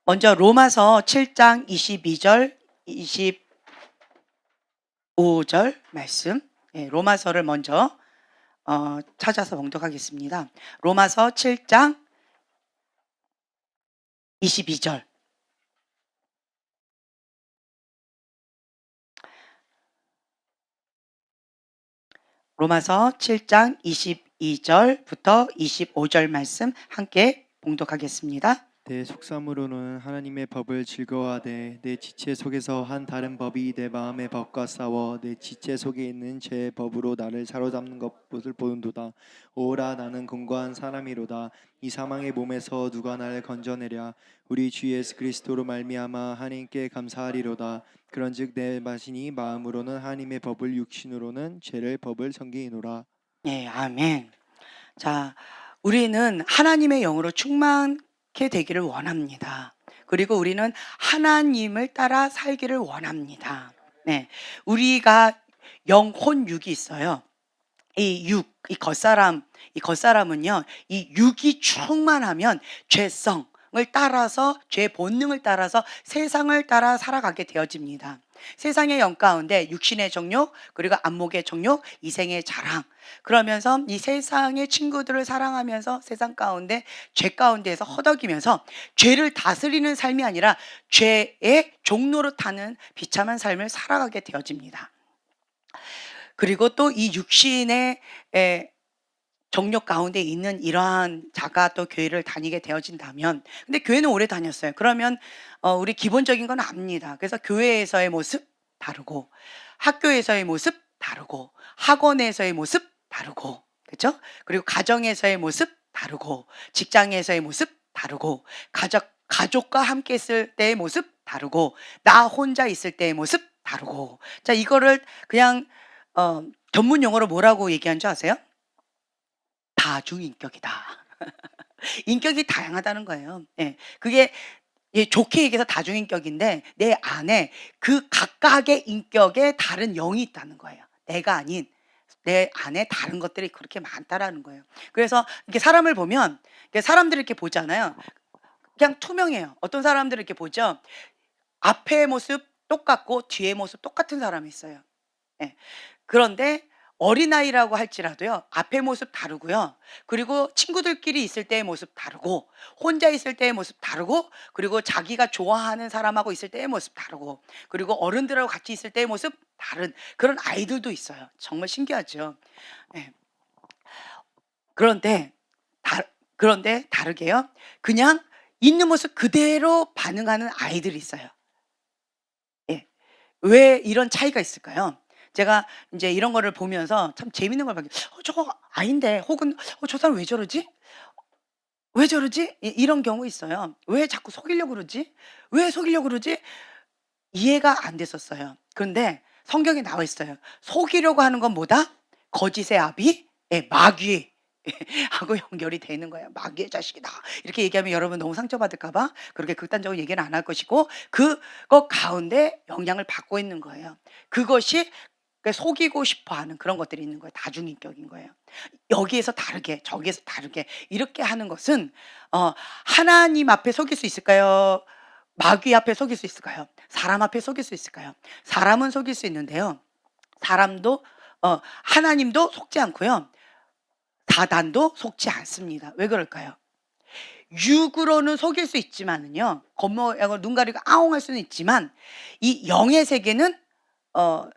먼저 로마서 7장 22절, 25절 말씀. 로마서를 먼저 찾아서 봉독하겠습니다. 로마서 7장 22절. 로마서 7장 22절부터 25절 말씀 함께 봉독하겠습니다. 내 속삼으로는 하나님의 법을 즐거워하되 내 지체 속에서 한 다른 법이 내 마음의 법과 싸워 내 지체 속에 있는 죄의 법으로 나를 사로잡는 것을 보는도다. 오라, 나는 공고한 사람이로다. 이 사망의 몸에서 누가 나를 건져내랴. 우리 주 예수 그리스도로 말미암아 하나님께 감사하리로다. 그런즉 내 마신이 마음으로는 하나님의 법을, 육신으로는 죄를 법을 섬기노라. 네, 아멘. 자, 우리는 하나님의 영으로 충만케 되기를 원합니다. 그리고 우리는 하나님을 따라 살기를 원합니다. 네, 우리가 영혼 육이 있어요. 이 육, 이 겉사람은요, 이 육이 충만하면 죄성을 따라서, 죄 본능을 따라서 세상을 따라 살아가게 되어집니다. 세상의 영 가운데 육신의 정욕, 그리고 안목의 정욕, 이생의 자랑. 그러면서 이 세상의 친구들을 사랑하면서 세상 가운데, 죄 가운데에서 허덕이면서 죄를 다스리는 삶이 아니라 죄의 종로로 타는 비참한 삶을 살아가게 되어집니다. 그리고 또 이 육신의 정욕 가운데 있는 이러한 자가 또 교회를 다니게 되어진다면, 근데 교회는 오래 다녔어요. 그러면 우리 기본적인 건 압니다. 그래서 교회에서의 모습 다르고, 학교에서의 모습 다르고, 학원에서의 모습 다르고, 그렇죠? 그리고 가정에서의 모습 다르고, 직장에서의 모습 다르고, 가족과 함께 있을 때의 모습 다르고, 나 혼자 있을 때의 모습 다르고. 자, 이거를 그냥 전문 용어로 뭐라고 얘기한 줄 아세요? 다중인격이다. 인격이 다양하다는 거예요. 예. 그게 좋게 얘기해서 다중인격인데, 내 안에 그 각각의 인격에 다른 영이 있다는 거예요. 내가 아닌 내 안에 다른 것들이 그렇게 많다라는 거예요. 그래서 이렇게 사람을 보면, 사람들을 이렇게 보잖아요. 그냥 투명해요. 어떤 사람들을 이렇게 보죠. 앞의 모습 똑같고 뒤의 모습 똑같은 사람이 있어요. 예. 그런데 어린아이라고 할지라도요, 앞의 모습 다르고요. 그리고 친구들끼리 있을 때의 모습 다르고, 혼자 있을 때의 모습 다르고, 그리고 자기가 좋아하는 사람하고 있을 때의 모습 다르고, 그리고 어른들하고 같이 있을 때의 모습 다른 그런 아이들도 있어요. 정말 신기하죠. 예. 그런데 그런데 다르게요. 그냥 있는 모습 그대로 반응하는 아이들이 있어요. 예. 왜 이런 차이가 있을까요? 제가 인제 이런 거를 보면서 참 재밌는 걸 발견, 저거 아닌데.' 혹은 '저 사람 왜 저러지? 왜 저러지?' 이런 경우 있어요. '왜 자꾸 속이려고 그러지? 왜 속이려고 그러지?' 이해가 안 됐었어요. 그런데 성경에 나와 있어요. 속이려고 하는 건 뭐다? 거짓의 아비, 마귀 하고 연결이 돼 있는 거예요. "마귀의 자식이다." 이렇게 얘기하면 여러분 너무 상처받을까 봐 그렇게 극단적으로 얘기는 안 할 것이고, 그것 가운데 영향을 받고 있는 거예요. 그것이 속이고 싶어 하는 그런 것들이 있는 거예요. 다중인격인 거예요. 여기에서 다르게 저기에서 다르게 이렇게 하는 것은 하나님 앞에 속일 수 있을까요? 마귀 앞에 속일 수 있을까요? 사람 앞에 속일 수 있을까요? 사람은 속일 수 있는데요. 사람도 하나님도 속지 않고요. 사단도 속지 않습니다. 왜 그럴까요? 육으로는 속일 수 있지만은요. 겉모양으로 눈 가리고 아웅할 수는 있지만, 이 영의 세계는 어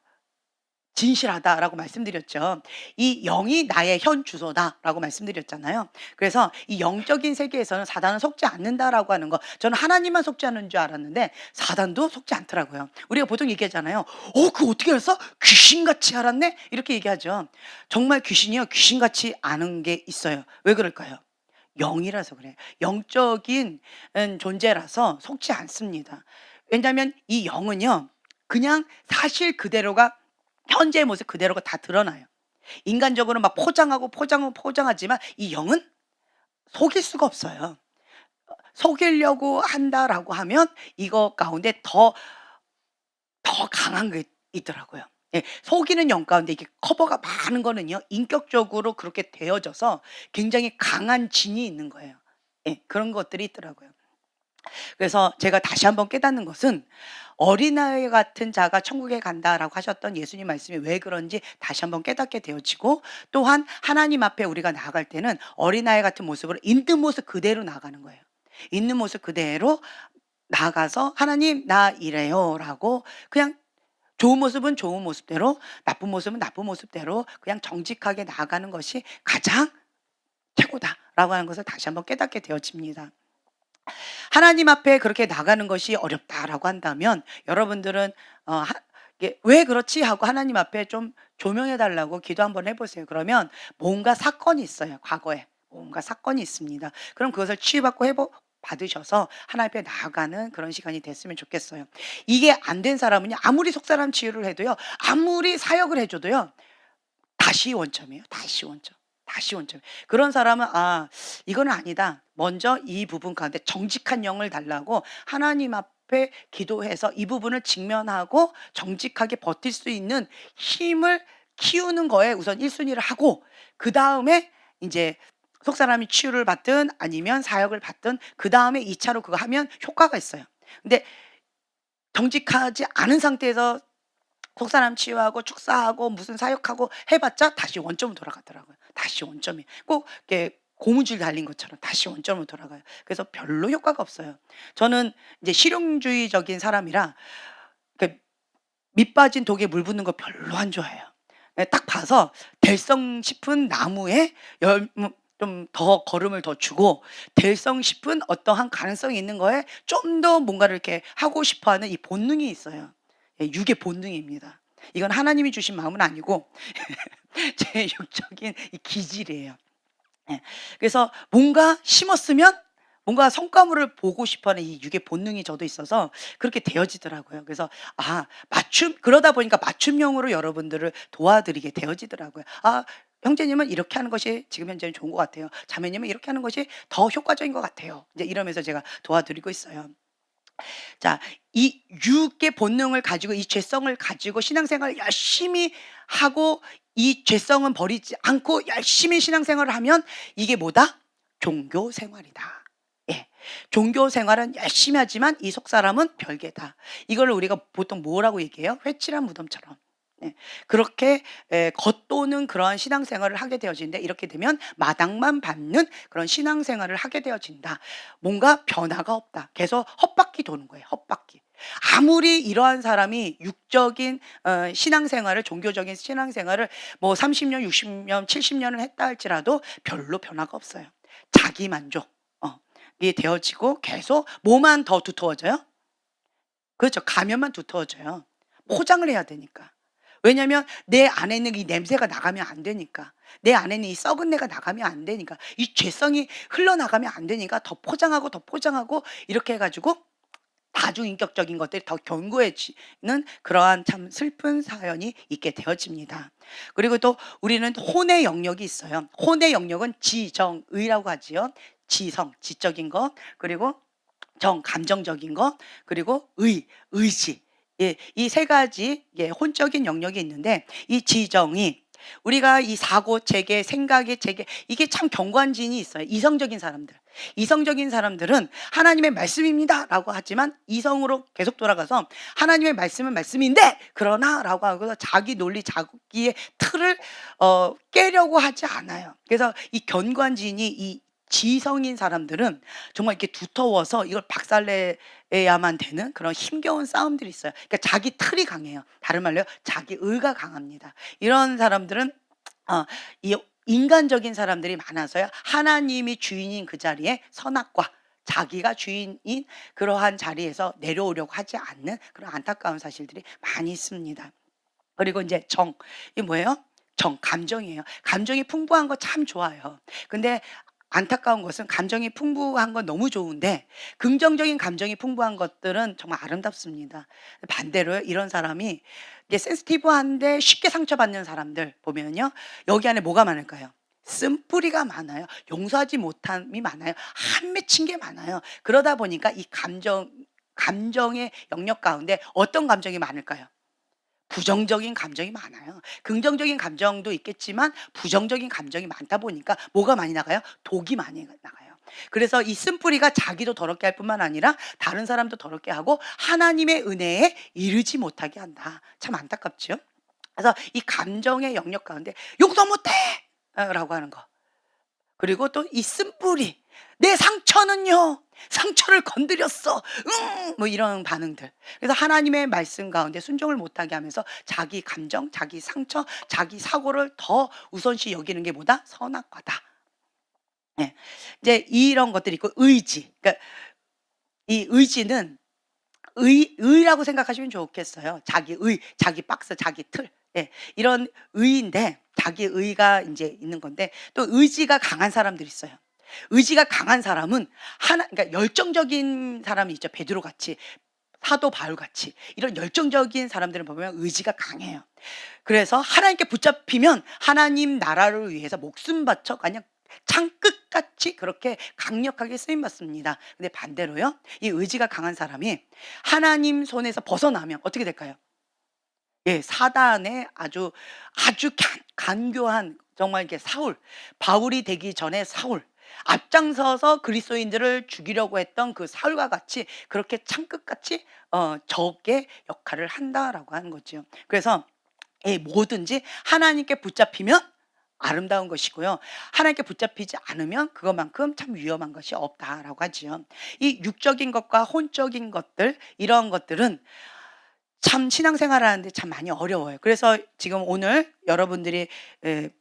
진실하다라고 말씀드렸죠. 이 영이 나의 현 주소다라고 말씀드렸잖아요. 그래서 이 영적인 세계에서는 사단은 속지 않는다라고 하는 거, 저는 하나님만 속지 않는 줄 알았는데 사단도 속지 않더라고요. 우리가 보통 얘기하잖아요. 그거 어떻게 알았어? 귀신같이 알았네? 이렇게 얘기하죠. 정말 귀신이요, 귀신같이 아는 게 있어요. 왜 그럴까요? 영이라서 그래요. 영적인 존재라서 속지 않습니다. 왜냐하면 이 영은요, 그냥 사실 그대로가, 현재의 모습 그대로가 다 드러나요. 인간적으로 막 포장하고 포장하고 포장하지만 이 영은 속일 수가 없어요. 속이려고 한다라고 하면 이거 가운데 더 강한 게 있더라고요. 예. 속이는 영 가운데 이게 커버가 많은 거는요, 인격적으로 그렇게 되어져서 굉장히 강한 진이 있는 거예요. 예. 그런 것들이 있더라고요. 그래서 제가 다시 한번 깨닫는 것은 어린아이 같은 자가 천국에 간다라고 하셨던 예수님 말씀이 왜 그런지 다시 한번 깨닫게 되어지고, 또한 하나님 앞에 우리가 나아갈 때는 어린아이 같은 모습으로 있는 모습 그대로 나아가는 거예요. 있는 모습 그대로 나아가서 하나님 나 이래요라고 그냥 좋은 모습은 좋은 모습대로, 나쁜 모습은 나쁜 모습대로 그냥 정직하게 나아가는 것이 가장 최고다라고 하는 것을 다시 한번 깨닫게 되어집니다. 하나님 앞에 그렇게 나가는 것이 어렵다라고 한다면 여러분들은 이게 '왜 그렇지?' 하고 하나님 앞에 좀 조명해 달라고 기도 한번 해 보세요. 그러면 뭔가 사건이 있어요, 과거에. 뭔가 사건이 있습니다. 그럼 그것을 치유받고 회복 받으셔서 하나님 앞에 나아가는 그런 시간이 됐으면 좋겠어요. 이게 안 된 사람은요, 아무리 속사람 치유를 해도요, 아무리 사역을 해 줘도요, 다시 원점이에요. 다시 원점. 다시 원점. 그런 사람은 '아 이거는 아니다. 먼저 이 부분 가운데 정직한 영을 달라고 하나님 앞에 기도해서 이 부분을 직면하고 정직하게 버틸 수 있는 힘을 키우는 거에 우선 1 순위를 하고, 그다음에 인제 속사람이 치유를 받든 아니면 사역을 받든 그다음에 2 차로 그거 하면 효과가 있어요. 근데 정직하지 않은 상태에서 속사람 치유하고 축사하고 무슨 사역하고 해 봤자 다시 원점으로 돌아가더라고요. 다시 원점이. 꼭 이렇게 고무줄 달린 것처럼 다시 원점으로 돌아가요. 그래서 별로 효과가 없어요. 저는 이제 실용주의적인 사람이라 그 밑 빠진 독에 물 붓는 거 별로 안 좋아해요. 예, 딱 봐서 될성 싶은 나무에 열 좀 더 거름을 더 주고, 될성 싶은 어떠한 가능성이 있는 거에 좀 더 뭔가를 이렇게 하고 싶어 하는 이 본능이 있어요. 예, 육의 본능입니다. 이건 하나님이 주신 마음은 아니고 제 육적인 이 기질이에요. 예. 그래서 뭔가 심었으면 뭔가 성과물을 보고 싶어 하는 이 육의 본능이 저도 있어서 그렇게 되어지더라고요. 그래서 그러다 보니까 맞춤형으로 여러분들을 도와드리게 되어지더라고요. 형제님은 이렇게 하는 것이 지금 현재는 좋은 것 같아요. 자매님은 이렇게 하는 것이 더 효과적인 것 같아요. 이제 이러면서 제가 도와드리고 있어요. 자, 이 육의 본능을 가지고 이 죄성을 가지고 신앙생활을 열심히 하고 이 죄성은 버리지 않고 열심히 신앙생활을 하면 이게 뭐다? 종교 생활이다. 예. 종교 생활은 열심히 하지만 이 속사람은 별개다. 이걸 우리가 보통 뭐라고 얘기해요? 회칠한 무덤처럼. 예. 그렇게 겉도는 그러한 신앙생활을 하게 되어지는데, 이렇게 되면 마당만 밟는 그런 신앙생활을 하게 되어진다. 뭔가 변화가 없다. 계속 헛바퀴 도는 거예요, 헛바퀴. 아무리 이러한 사람이 육적인 신앙생활을, 종교적인 신앙생활을 뭐 30년, 60년, 70년을 했다 할지라도 별로 변화가 없어요. 자기 만족 이 되어지고 계속 뭐만 더 두터워져요? 그렇죠. 가면만 두터워져요. 포장을 해야 되니까. 왜냐면 내 안에 있는 이 냄새가 나가면 안 되니까. 내 안에 있는 이 썩은 내가 나가면 안 되니까. 이 죄성이 흘러나가면 안 되니까 더 포장하고 더 포장하고 이렇게 해 가지고 다중인격적인 것들이 더 견고해지는 그러한 참 슬픈 사연이 있게 되어집니다. 그리고 또 우리는 혼의 영역이 있어요. 혼의 영역은 지정의라고 하지요. 지성, 지적인 것, 그리고 정, 감정적인 것, 그리고 의지. 예, 이 세 가지 혼적인 영역이 있는데, 이 지정이 우리가 이 사고 체계, 생각의 체계, 이게 참 경관진이 있어요. 이성적인 사람들. 이성적인 사람들은 하나님의 말씀입니다라고 하지만 이성으로 계속 돌아가서 하나님의 말씀은 말씀인데 그러나라고 하고서 자기 논리, 자기의 틀을 깨려고 하지 않아요. 그래서 이 견관진이 이 지성인 사람들은 정말 이렇게 두터워서 이걸 박살내야만 되는 그런 힘겨운 싸움들이 있어요. 그러니까 자기 틀이 강해요. 다른 말로요, 자기 의가 강합니다. 이런 사람들은 이 인간적인 사람들이 많아서요, 하나님이 주인인 그 자리에 선악과 자기가 주인인 그러한 자리에서 내려오려고 하지 않는 그런 안타까운 사실들이 많이 있습니다. 그리고 이제 이게 뭐예요? 감정이에요. 감정이 풍부한 거 참 좋아요. 근데 안타까운 것은 감정이 풍부한 건 너무 좋은데 긍정적인 감정이 풍부한 것들은 정말 아름답습니다. 반대로요, 이런 사람이 이게 센시티브한데 쉽게 상처받는 사람들 보면요, 여기 안에 뭐가 많을까요? 쓴뿌리가 많아요. 용서하지 못함이 많아요. 한 맺힌 게 많아요. 그러다 보니까 이 감정의 영역 가운데 어떤 감정이 많을까요? 부정적인 감정이 많아요. 긍정적인 감정도 있겠지만 부정적인 감정이 많다 보니까 뭐가 많이 나가요? 독이 많이 나가요. 그래서 이 쓴뿌리가 자기도 더럽게 할 뿐만 아니라 다른 사람도 더럽게 하고 하나님의 은혜에 이르지 못하게 한다. 참 안타깝죠. 그래서 이 감정의 영역 가운데 용서 못해! 라고 하는 거. 그리고 또 이 쓴뿌리. 내 상처는요. 상처를 건드렸어. 뭐 이런 반응들. 그래서 하나님의 말씀 가운데 순종을 못하게 하면서 자기 감정, 자기 상처, 자기 사고를 더 우선시 여기는 게 뭐다? 선악과다. 예. 이제 이런 것들이 있고 의지. 그러니까 이 의지는 의라고 생각하시면 좋겠어요. 자기 의, 자기 박스, 자기 틀. 예. 이런 의인데 자기 의가 이제 있는 건데 또 의지가 강한 사람들이 있어요. 의지가 강한 사람은 그러니까 열정적인 사람이 있죠. 베드로 같이, 사도 바울 같이 이런 열정적인 사람들을 보면 의지가 강해요. 그래서 하나님께 붙잡히면 하나님 나라를 위해서 목숨 바쳐 그냥 창끝같이 그렇게 강력하게 쓰임 받습니다. 근데 반대로요. 이 의지가 강한 사람이 하나님 손에서 벗어나면 어떻게 될까요? 예, 사단의 아주 간교한 정말 이렇게 바울이 되기 전에 사울, 앞장서서 그리스도인들을 죽이려고 했던 그 사울과 같이 그렇게 창끝같이 적의 역할을 한다라고 하는 거죠. 그래서 뭐든지 하나님께 붙잡히면 아름다운 것이고요. 하나님께 붙잡히지 않으면 그것만큼 참 위험한 것이 없다라고 하지요. 이 육적인 것과 혼적인 것들, 이런 것들은 참 신앙생활을 하는데 참 많이 어려워요. 그래서 지금 오늘 여러분들이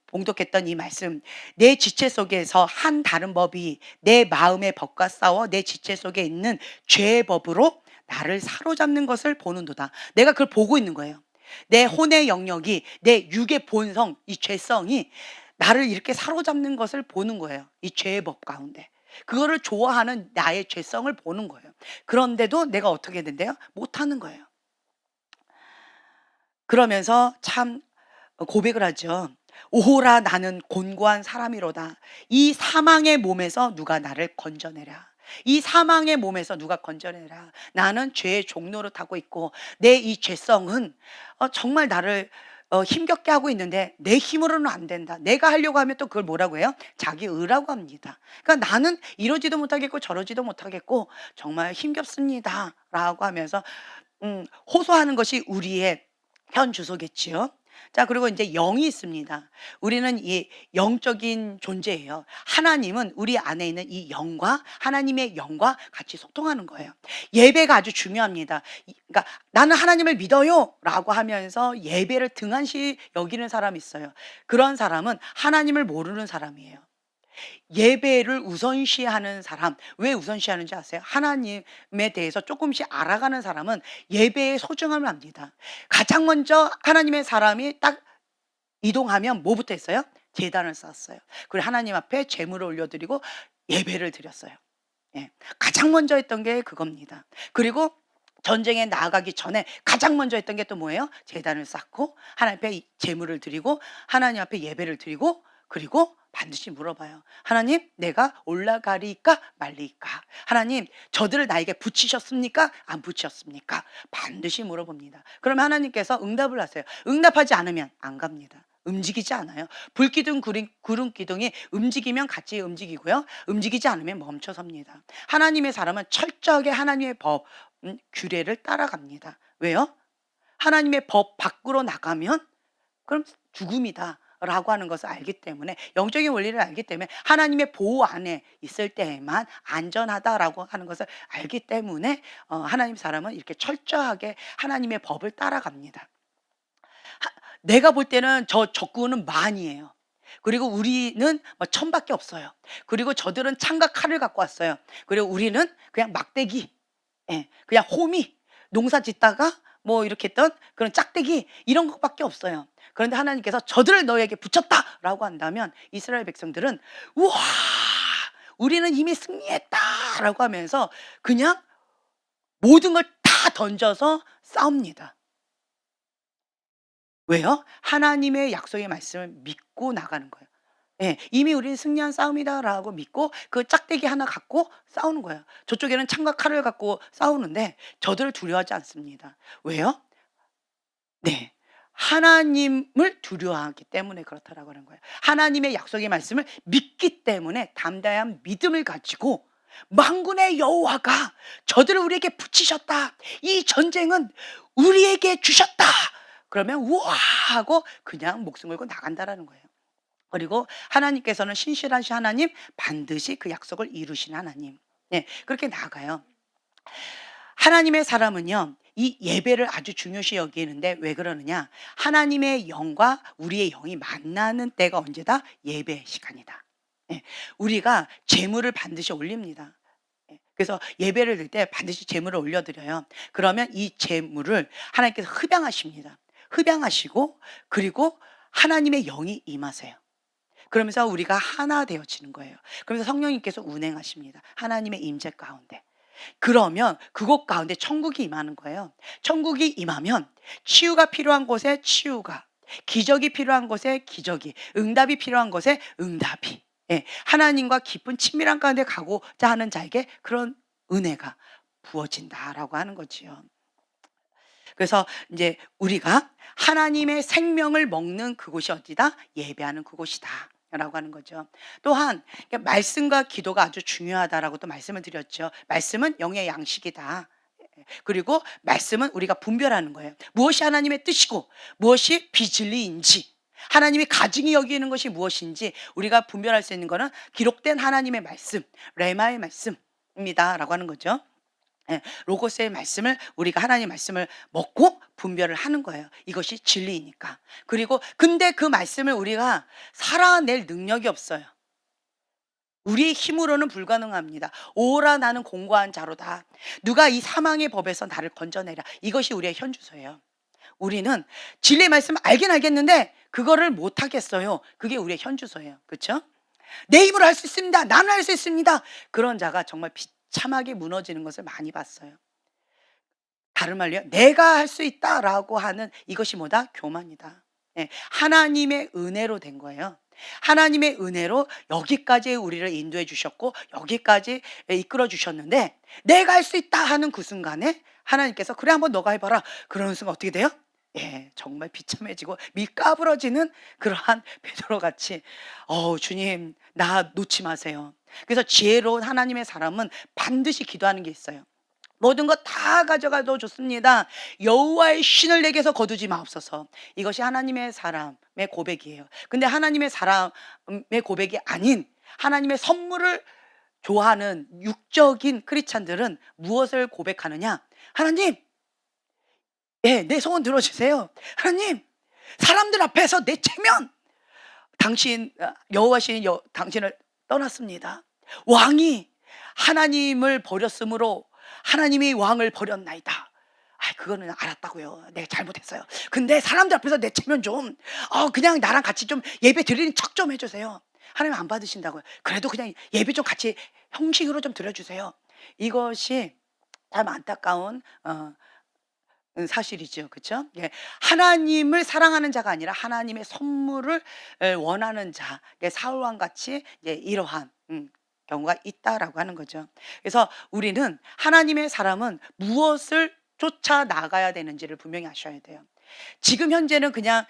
봉독했던 이 말씀, 내 지체 속에서 한 다른 법이 내 마음의 법과 싸워 내 지체 속에 있는 죄의 법으로 나를 사로잡는 것을 보는도다. 내가 그걸 보고 있는 거예요. 내 혼의 영역이, 내 육의 본성, 이 죄성이 나를 이렇게 사로잡는 것을 보는 거예요. 이 죄의 법 가운데. 그거를 좋아하는 나의 죄성을 보는 거예요. 그런데도 내가 어떻게 된대요? 못하는 거예요. 그러면서 참 고백을 하죠. 오호라 나는 곤고한 사람이로다. 이 사망의 몸에서 누가 나를 건져내라. 이 사망의 몸에서 누가 건져내라. 나는 죄의 종로를 타고 있고 내 이 죄성은 정말 나를 힘겹게 하고 있는데 내 힘으로는 안 된다. 내가 하려고 하면 또 그걸 뭐라고 해요? 자기 의라고 합니다. 그러니까 나는 이러지도 못하겠고 저러지도 못하겠고 정말 힘겹습니다. 라고 하면서 호소하는 것이 우리의 현 주소겠지요. 자, 그리고 이제 영이 있습니다. 우리는 이 영적인 존재예요. 하나님은 우리 안에 있는 이 영과 하나님의 영과 같이 소통하는 거예요. 예배가 아주 중요합니다. 그러니까 나는 하나님을 믿어요라고 하면서 예배를 등한시 여기는 사람이 있어요. 그런 사람은 하나님을 모르는 사람이에요. 예배를 우선시하는 사람, 왜 우선시하는지 아세요? 하나님에 대해서 조금씩 알아가는 사람은 예배의 소중함을 압니다. 가장 먼저 하나님의 사람이 딱 이동하면 뭐부터 했어요? 제단을 쌓았어요. 그리고 하나님 앞에 제물을 올려드리고 예배를 드렸어요. 예. 가장 먼저 했던 게 그겁니다. 그리고 전쟁에 나아가기 전에 가장 먼저 했던 게 또 뭐예요? 제단을 쌓고 하나님 앞에 제물을 드리고 하나님 앞에 예배를 드리고 그리고 반드시 물어봐요. 하나님, 내가 올라가리까 말리까? 하나님, 저들을 나에게 붙이셨습니까? 안 붙이셨습니까? 반드시 물어봅니다. 그러면 하나님께서 응답을 하세요. 응답하지 않으면 안 갑니다. 움직이지 않아요. 불기둥, 구름 기둥이 움직이면 같이 움직이고요. 움직이지 않으면 멈춰섭니다. 하나님의 사람은 철저하게 하나님의 법, 규례를 따라갑니다. 왜요? 하나님의 법 밖으로 나가면 그럼 죽음이다. 라고 하는 것을 알기 때문에, 영적인 원리를 알기 때문에, 하나님의 보호 안에 있을 때에만 안전하다라고 하는 것을 알기 때문에 하나님 사람은 이렇게 철저하게 하나님의 법을 따라갑니다. 내가 볼 때는 저 적군은 만이에요. 그리고 우리는 뭐 1000밖에 없어요. 그리고 저들은 창과 칼을 갖고 왔어요. 그리고 우리는 그냥 막대기, 그냥 호미, 농사 짓다가 뭐 이렇게 했던 그런 짝대기, 이런 것밖에 없어요. 그런데 하나님께서 저들을 너에게 붙였다라고 한다면 이스라엘 백성들은 우와, 우리는 이미 승리했다라고 하면서 그냥 모든 걸 다 던져서 싸웁니다. 왜요? 하나님의 약속의 말씀을 믿고 나가는 거예요. 예, 이미 우리는 승리한 싸움이다라고 믿고 그 짝대기 하나 갖고 싸우는 거예요. 저쪽에는 창과 칼을 갖고 싸우는데 저들을 두려워하지 않습니다. 왜요? 네. 하나님을 두려워하기 때문에 그렇다라고 하는 거예요. 하나님의 약속의 말씀을 믿기 때문에 담대한 믿음을 가지고 만군의 여호와가 저들을 우리에게 붙이셨다. 이 전쟁은 우리에게 주셨다. 그러면 우와 하고 그냥 목숨 걸고 나간다라는 거예요. 그리고 하나님께서는 신실하신 하나님, 반드시 그 약속을 이루신 하나님. 네, 그렇게 나아가요. 하나님의 사람은요, 이 예배를 아주 중요시 여기는데 왜 그러느냐? 하나님의 영과 우리의 영이 만나는 때가 언제다? 예배 시간이다. 예, 우리가 제물을 반드시 올립니다. 예, 그래서 예배를 드릴 때 반드시 제물을 올려드려요. 그러면 이 제물을 하나님께서 흡양하십니다. 흡양하시고 그리고 하나님의 영이 임하세요. 그러면서 우리가 하나 되어지는 거예요. 그러면서 성령님께서 운행하십니다. 하나님의 임재 가운데. 그러면 그곳 가운데 천국이 임하는 거예요. 천국이 임하면 치유가 필요한 곳에 치유가, 기적이 필요한 곳에 기적이, 응답이 필요한 곳에 응답이, 예, 하나님과 깊은 친밀한 가운데 가고자 하는 자에게 그런 은혜가 부어진다라고 하는 거지요. 그래서 이제 우리가 하나님의 생명을 먹는 그곳이 어디다? 예배하는 그곳이다. 라고 하는 거죠. 또한 말씀과 기도가 아주 중요하다라고 또 말씀을 드렸죠. 말씀은 영의 양식이다. 그리고 말씀은 우리가 분별하는 거예요. 무엇이 하나님의 뜻이고 무엇이 비진리인지, 하나님이 가증히 여기는 것이 무엇인지 우리가 분별할 수 있는 것은 기록된 하나님의 말씀, 레마의 말씀입니다 라고 하는 거죠. 예, 로고스의 말씀을 우리가 하나님의 말씀을 먹고 분별을 하는 거예요. 이것이 진리이니까. 그리고 근데 그 말씀을 우리가 살아낼 능력이 없어요. 우리의 힘으로는 불가능합니다. 오라 나는 공고한 자로다. 누가 이 사망의 법에서 나를 건져내라. 이것이 우리의 현주소예요. 우리는 진리의 말씀을 알긴 알겠는데 그거를 못 하겠어요. 그게 우리의 현주소예요. 그렇죠? 내 힘으로 할 수 있습니다. 나는 할 수 있습니다. 그런 자가 정말 비참하게 무너지는 것을 많이 봤어요. 다른 말로요, 내가 할 수 있다라고 하는 이것이 뭐다? 교만이다. 예, 하나님의 은혜로 된 거예요. 하나님의 은혜로 여기까지 우리를 인도해 주셨고 여기까지 이끌어 주셨는데 내가 할 수 있다 하는 그 순간에 하나님께서 그래 한번 너가 해봐라. 그러는 순간 어떻게 돼요? 예, 정말 비참해지고 밀가부러지는 그러한 베드로같이 주님 나 놓지 마세요. 그래서 지혜로운 하나님의 사람은 반드시 기도하는 게 있어요. 모든 것 다 가져가도 좋습니다. 여호와의 신을 내게서 거두지 마옵소서. 이것이 하나님의 사람의 고백이에요. 근데 하나님의 사람의 고백이 아닌 하나님의 선물을 좋아하는 육적인 크리스찬들은 무엇을 고백하느냐? 하나님, 예, 내 소원 들어주세요. 하나님, 사람들 앞에서 내치면 당신 여호와신 당신을 떠났습니다. 왕이 하나님을 버렸으므로 하나님이 왕을 버렸나이다. 그거는 알았다고요. 내가 잘못했어요. 근데 사람들 앞에서 내치면 좀 그냥 나랑 같이 좀 예배 드리는 척 좀 해주세요. 하나님 안 받으신다고요. 그래도 그냥 예배 좀 같이 형식으로 좀 드려주세요. 이것이 참 안타까운 사실이죠. 그렇죠? 예. 하나님을 사랑하는 자가 아니라 하나님의 선물을 원하는 자, 사울왕 같이 이러한 경우가 있다라고 하는 거죠. 그래서 우리는 하나님의 사람은 무엇을 쫓아 나가야 되는지를 분명히 아셔야 돼요. 지금 현재는 그냥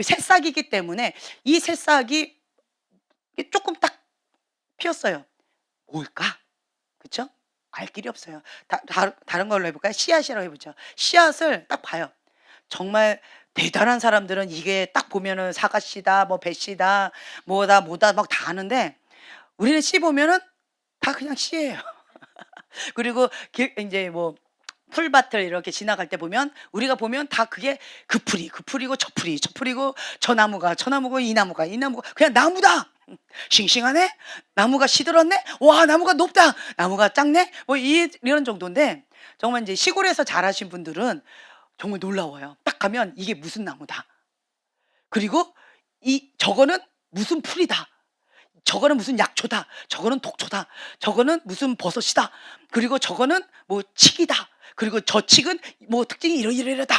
새싹이기 때문에 이 새싹이 조금 딱 피었어요. 뭘까? 그렇죠? 알 길이 없어요. 다른 걸로 해볼까요? 씨앗이라고 해보죠. 씨앗을 딱 봐요. 정말 대단한 사람들은 이게 딱 보면은 사과씨다, 뭐 배씨다, 뭐다 막 다 아는데 우리는 씨 보면은 다 그냥 씨예요. 그리고 이제 뭐 풀밭을 이렇게 지나갈 때 보면 우리가 보면 다 그게 그 풀이고 저 풀이고 저 나무가 이 나무가 그냥 나무다. 싱싱하네? 나무가 시들었네? 와, 나무가 높다. 나무가 작네? 뭐 이런 정도인데 정말 이제 시골에서 자라신 분들은 정말 놀라워요. 딱 가면 이게 무슨 나무다. 그리고 저거는 무슨 풀이다. 저거는 무슨 약초다. 저거는 독초다. 저거는 무슨 버섯이다. 그리고 저거는 뭐 칡이다. 그리고 저 칡은 뭐 특징이 이러이러다.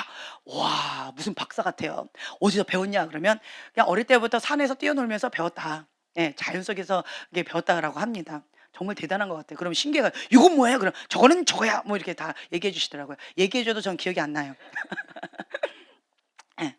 와, 무슨 박사 같아요. 어디서 배웠냐 그러면 그냥 어릴 때부터 산에서 뛰어놀면서 배웠다. 예, 자연 속에서 이게 배웠다라고 합니다. 정말 대단한 것 같아요. 그럼 신기해가 이건 뭐예요? 그럼 저거는 저거야. 뭐 이렇게 다 얘기해 주시더라고요. 얘기해 줘도 전 기억이 안 나요. 예.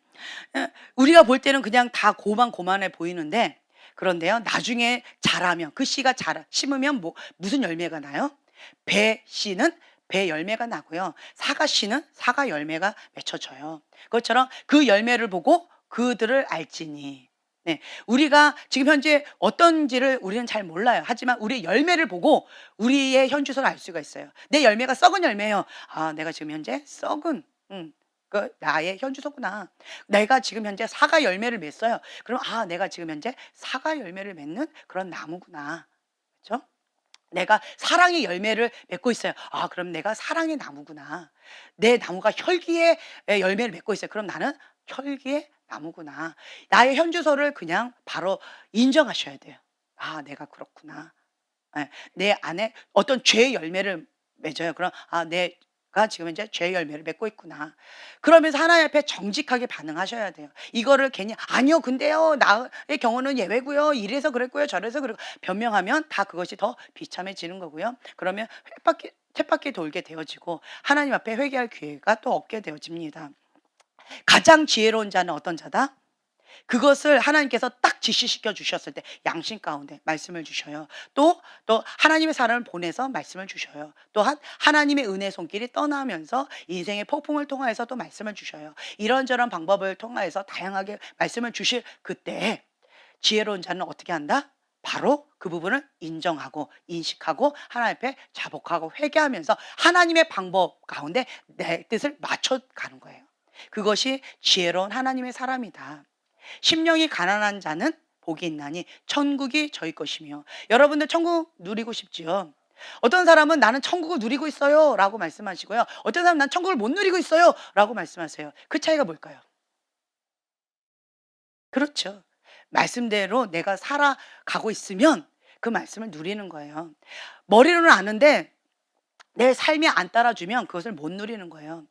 우리가 볼 때는 그냥 다 고만고만해 보이는데, 그런데요, 나중에 자라면, 그 씨가 심으면 무슨 열매가 나요? 배 씨는 배 열매가 나고요. 사과 씨는 사과 열매가 맺혀져요. 그것처럼 그 열매를 보고 그들을 알지니. 네, 우리가 지금 현재 어떤지를 우리는 잘 몰라요. 하지만 우리의 열매를 보고 우리의 현주소를 알 수가 있어요. 내 열매가 썩은 열매예요. 아, 내가 지금 현재 썩은 그 나의 현주소구나. 내가 지금 현재 사과 열매를 맺어요. 그럼 아, 내가 지금 현재 사과 열매를 맺는 그런 나무구나. 그렇죠? 내가 사랑의 열매를 맺고 있어요. 아, 그럼 내가 사랑의 나무구나. 내 나무가 혈기의 열매를 맺고 있어요. 그럼 나는 혈기의 나무구나. 나의 현주소를 그냥 바로 인정하셔야 돼요. 아, 내가 그렇구나. 예, 내 안에 어떤 죄의 열매를 맺어요. 그럼 아, 내가 지금 현재 죄의 열매를 맺고 있구나. 그러면서 하나님 앞에 정직하게 반응하셔야 돼요. 이거를 괜히 아니요, 근데요, 나의 경우는 예외고요, 이래서 그랬고요, 저래서 그랬고 변명하면 다 그것이 더 비참해지는 거고요. 그러면 쳇바퀴 돌게 되어지고 하나님 앞에 회개할 기회가 또 없게 되어집니다. 가장 지혜로운 자는 어떤 자다? 그것을 하나님께서 딱 지시시켜 주셨을 때 양심 가운데 말씀을 주셔요. 또 하나님의 사람을 보내서 말씀을 주셔요. 또한 하나님의 은혜 손길이 떠나면서 인생의 폭풍을 통하여서 또 말씀을 주셔요. 이런저런 방법을 통하여서 다양하게 말씀을 주실 그때 지혜로운 자는 어떻게 한다? 바로 그 부분을 인정하고 인식하고 하나님 앞에 자복하고 회개하면서 하나님의 방법 가운데 내 뜻을 맞춰가는 거예요. 그것이 지혜로운 하나님의 사람이다. 심령이 가난한 자는 복이 있나니 천국이 저희 것이며. 여러분들 천국 누리고 싶지요? 어떤 사람은 나는 천국을 누리고 있어요 라고 말씀하시고요, 어떤 사람은 난 천국을 못 누리고 있어요 라고 말씀하세요. 그 차이가 뭘까요? 그렇죠. 말씀대로 내가 살아가고 있으면 그 말씀을 누리는 거예요. 머리로는 아는데 내 삶이 안 따라주면 그것을 못 누리는 거예요.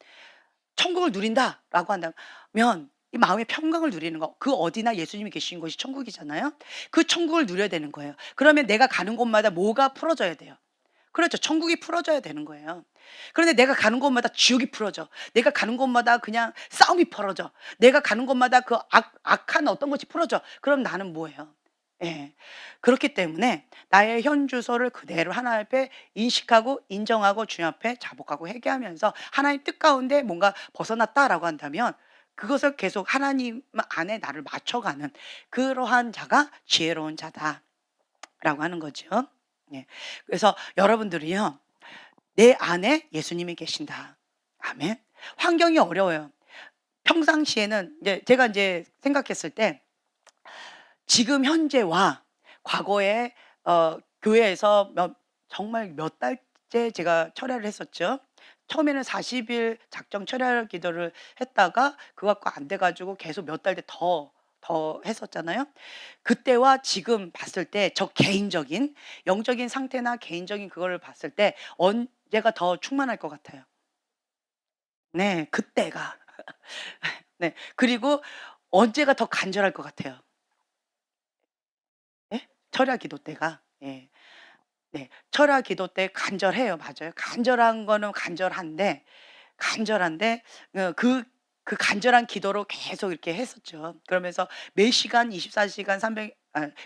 천국을 누린다라고 한다면 이 마음의 평강을 누리는 거, 그 어디나 예수님이 계신 곳이 천국이잖아요. 그 천국을 누려야 되는 거예요. 그러면 내가 가는 곳마다 뭐가 풀어져야 돼요? 그렇죠. 천국이 풀어져야 되는 거예요. 그런데 내가 가는 곳마다 지옥이 풀어져. 내가 가는 곳마다 그냥 싸움이 벌어져. 내가 가는 곳마다 그 악한 어떤 것이 풀어져. 그럼 나는 뭐예요? 예. 그렇기 때문에 나의 현주소를 그대로 하나님 앞에 인식하고 인정하고 주님 앞에 자복하고 회개하면서 하나님 뜻 가운데 뭔가 벗어났다라고 한다면 그것을 계속 하나님 안에 나를 맞춰가는 그러한 자가 지혜로운 자다라고 하는 거죠. 예. 그래서 여러분들이요, 내 안에 예수님이 계신다. 아멘. 환경이 어려워요. 평상시에는 제가 생각했을 때 지금 현재와 과거에 교회에서 정말 몇 달째 제가 철야를 했었죠. 처음에는 40일 작정 철야 기도를 했다가 그거 갖고 안 돼 가지고 계속 몇 달 더 했었잖아요. 그때와 지금 봤을 때 저 개인적인 영적인 상태나 개인적인 그거를 봤을 때 언제가 더 충만할 것 같아요? 네, 그때가. 네. 그리고 언제가 더 간절할 것 같아요? 예? 철야 기도 때가. 예. 네. 철야 기도 때 간절해요. 맞아요. 간절한 거는 간절한데 그 간절한 기도로 계속 이렇게 했었죠. 그러면서 매 시간 24시간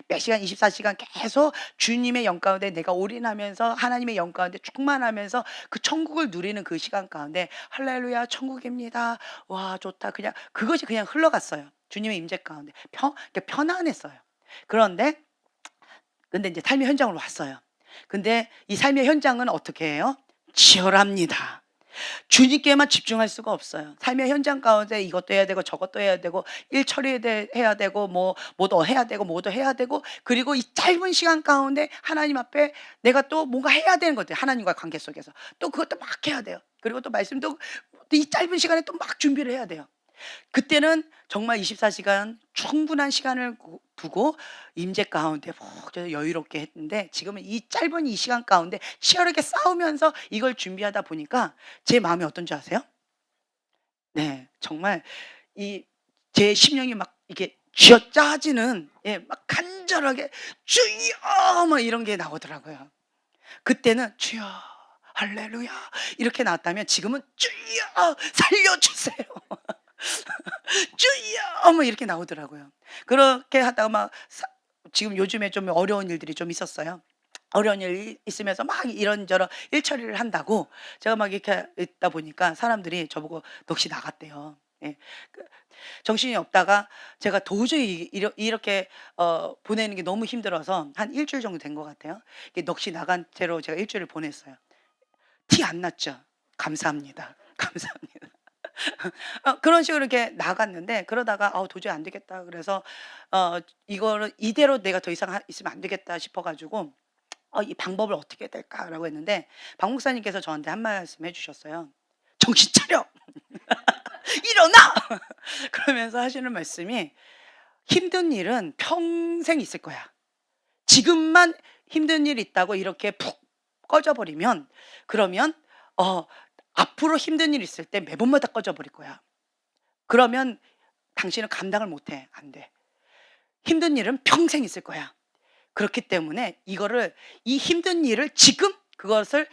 매 시간 24시간 계속 주님의 영 가운데 내가 올인하면서 하나님의 영 가운데 충만하면서 그 천국을 누리는 그 시간 가운데 할렐루야 천국입니다. 와 좋다. 그냥 그것이 그냥 흘러갔어요. 주님의 임재 가운데 그러니까 편안했어요. 그런데 근데 이제 삶의 현장으로 왔어요. 근데 이 삶의 현장은 어떻게 해요? 치열합니다. 주님께만 집중할 수가 없어요. 삶의 현장 가운데 이것도 해야 되고 저것도 해야 되고 일 처리해야 되고 뭐도 해야 되고 뭐도 해야 되고, 그리고 이 짧은 시간 가운데 하나님 앞에 내가 또 뭔가 해야 되는 것들, 하나님과의 관계 속에서 또 그것도 막 해야 돼요. 그리고 또 말씀도 이 짧은 시간에 또 막 준비를 해야 돼요. 그때는 정말 24시간 충분한 시간을 두고 임재 가운데 여유롭게 했는데, 지금은 이 짧은 이 시간 가운데 치열하게 싸우면서 이걸 준비하다 보니까 제 마음이 어떤지 아세요? 네. 정말 이 제 심령이 막 이게 쥐어짜지는, 예, 막 간절하게 "주여!" 막 이런 게 나오더라고요. 그때는 "주여 할렐루야." 이렇게 나왔다면 지금은 "주여 살려 주세요." "주여 너무 이렇게 나오더라고요. 그렇게 하다가 막 지금 요즘에 좀 어려운 일들이 좀 있었어요. 어려운 일이 있으면서 막 이런저런 일 처리를 한다고 제가 막 이렇게 있다 보니까 사람들이 저보고 넋이 나갔대요. 예. 그 정신이 없다가 제가 도저히 이렇게 보내는 게 너무 힘들어서 한 일 주일 정도 된 것 같아요. 이게 넋이 나간 채로 제가 일 주일을 보냈어요. 티 안 났죠? 감사합니다. 감사합니다. 그런 식으로 이렇게 나갔는데 그러다가 '도저히 안 되겠다.' 그래서 이거를 '이대로 내가 더 이상 있으면 안 되겠다.' 싶어 가지고 '이 방법을 어떻게 해야 될까?'라고 했는데 박 목사님께서 저한테 한 말씀 해 주셨어요. "정신 차려. 일어나!" 그러면서 하시는 말씀이 "힘든 일은 평생 있을 거야. 지금만 힘든 일이 있다고 이렇게 푹 꺼져 버리면 그러면 어 앞으로 힘든 일 있을 때 매번마다 꺼져 버릴 거야. 그러면 당신은 감당을 못 해. 안 돼. 힘든 일은 평생 있을 거야. 그렇기 때문에 이거를 이 힘든 일을 지금 그것을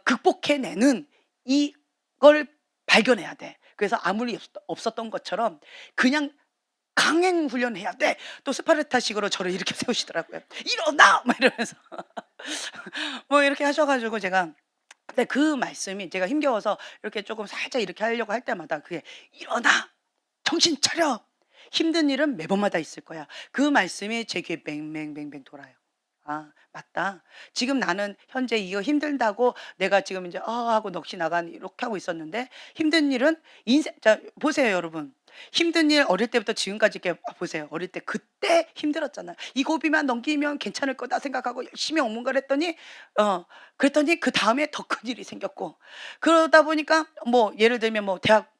극복해내는 이걸 발견해야 돼. 그래서 아무 리 없었던 것처럼 그냥 강행 훈련해야 돼. 또 스파르타식으로 저를 이렇게 세우시더라고요. "일어나!" 막 이러면서 뭐 이렇게 하셔 가지고 제가 근데 그 말씀이 제가 힘겨워서 이렇게 조금 살짝 이렇게 하려고 할 때마다 그게 "일어나! 정신 차려! 힘든 일은 매번마다 있을 거야." 그 말씀이 제 귀에 맹맹맹맹 돌아요. '아 맞다. 지금 나는 현재 이거 힘들다고 내가 지금 이제 하고 넋이 나간 이렇게 하고 있었는데 힘든 일은 인생' 자 보세요 여러분. 힘든 일 어릴 때부터 지금까지 이렇게 보세요. 어릴 때 그때 힘들었잖아요. '이 고비만 넘기면 괜찮을 거다.' 생각하고 열심히 업무를 했더니 그랬더니 그다음에 더 큰 일이 생겼고 그러다 보니까 뭐 예를 들면 뭐 대학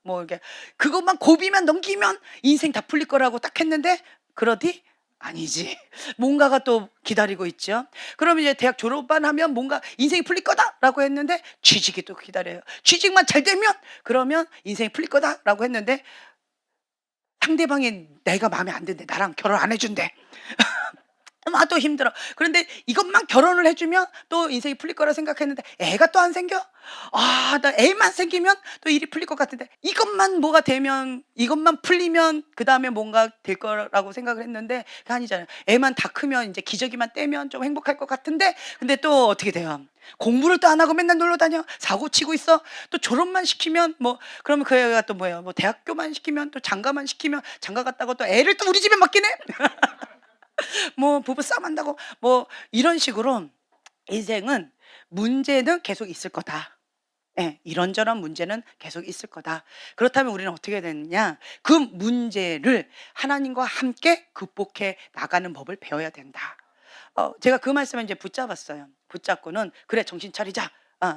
뭐 이렇게 그것만 고비만 넘기면 인생 다 풀릴 거라고 딱 했는데 그러디 아니지. 뭔가가 또 기다리고 있죠. 그럼 이제 대학 졸업만 하면 뭔가 '인생이 풀릴 거다.'라고 했는데 취직이 또 기다려요. 취직만 잘 되면 그러면 '인생이 풀릴 거다.'라고 했는데 상대방이 내가 마음에 안 든대. 나랑 결혼 안 해 준대. 또 힘들어. 그런데 이것만 결혼을 해 주면 또 인생이 풀릴 거라 생각했는데 애가 또 안 생겨? 나 애만 생기면 또 일이 풀릴 것 같은데 이것만 뭐가 되면 이것만 풀리면 그다음에 뭔가 될 거라고 생각을 했는데 그게 아니잖아요. 애만 다 크면 인제 기저귀만 떼면 좀 행복할 것 같은데 근데 또 어떻게 돼요? 공부를 또 안 하고 맨날 놀러 다녀. 사고 치고 있어. 또 졸업만 시키면 뭐 그러면 그 애가 또 뭐예요? 뭐 대학교만 시키면 또 장가만 시키면 장가 갔다가 또 애를 또 우리 집에 맡기네? 뭐 부부 싸움 한다고 뭐 이런 식으로 인생은 문제는 계속 있을 거다. 예. 이런저런 문제는 계속 있을 거다. 그렇다면 우리는 어떻게 해야 되느냐? 그 문제를 하나님과 함께 극복해 나가는 법을 배워야 된다. 제가 그 말씀을 이제 붙잡았어요. 붙잡고는 "그래 정신 차리자."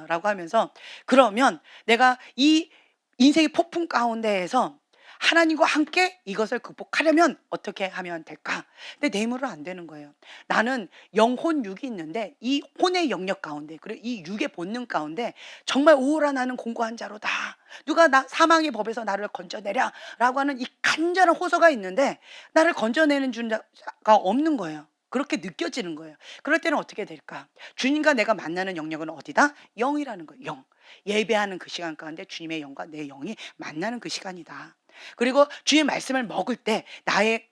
라고 하면서 그러면 내가 이 인생의 폭풍 가운데에서 하나님과 함께 이것을 극복하려면 어떻게 하면 될까? 근데 내 힘으로 안 되는 거예요. 나는 영혼 육이 있는데 이 혼의 영역 가운데 그리고 이 육의 본능 가운데 정말 오호라 나는 공고한 자로다. 누가 나 사망의 법에서 나를 건져내랴라고 하는 이 간절한 호소가 있는데 나를 건져내는 자가 없는 거예요. 그렇게 느껴지는 거예요. 그럴 때는 어떻게 될까? 주님과 내가 만나는 영역은 어디다? 영이라는 거예요. 영. 예배하는 그 시간 가운데 주님의 영과 내 영이 만나는 그 시간이다. 그리고 주의 말씀을 먹을 때 나의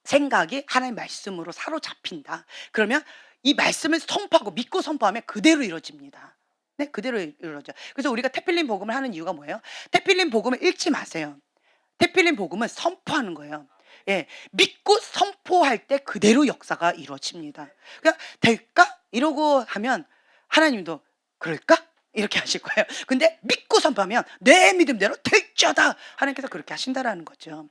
생각이 하나님의 말씀으로 사로잡힌다. 그러면 이 말씀을 선포하고 믿고 선포하면 그대로 이루어집니다. 네, 그대로 이루어져요. 그래서 우리가 테필린 복음을 하는 이유가 뭐예요? 테필린 복음을 읽지 마세요. 테필린 복음은 선포하는 거예요. 예. 믿고 선포할 때 그대로 역사가 이루어집니다. 그냥 '될까?' 이러고 하면 하나님도 '그럴까?' 이렇게 하실 거예요. 근데 믿고 선포하면 내 믿음대로 될지어다. 하나님께서 그렇게 하신다라는 거죠.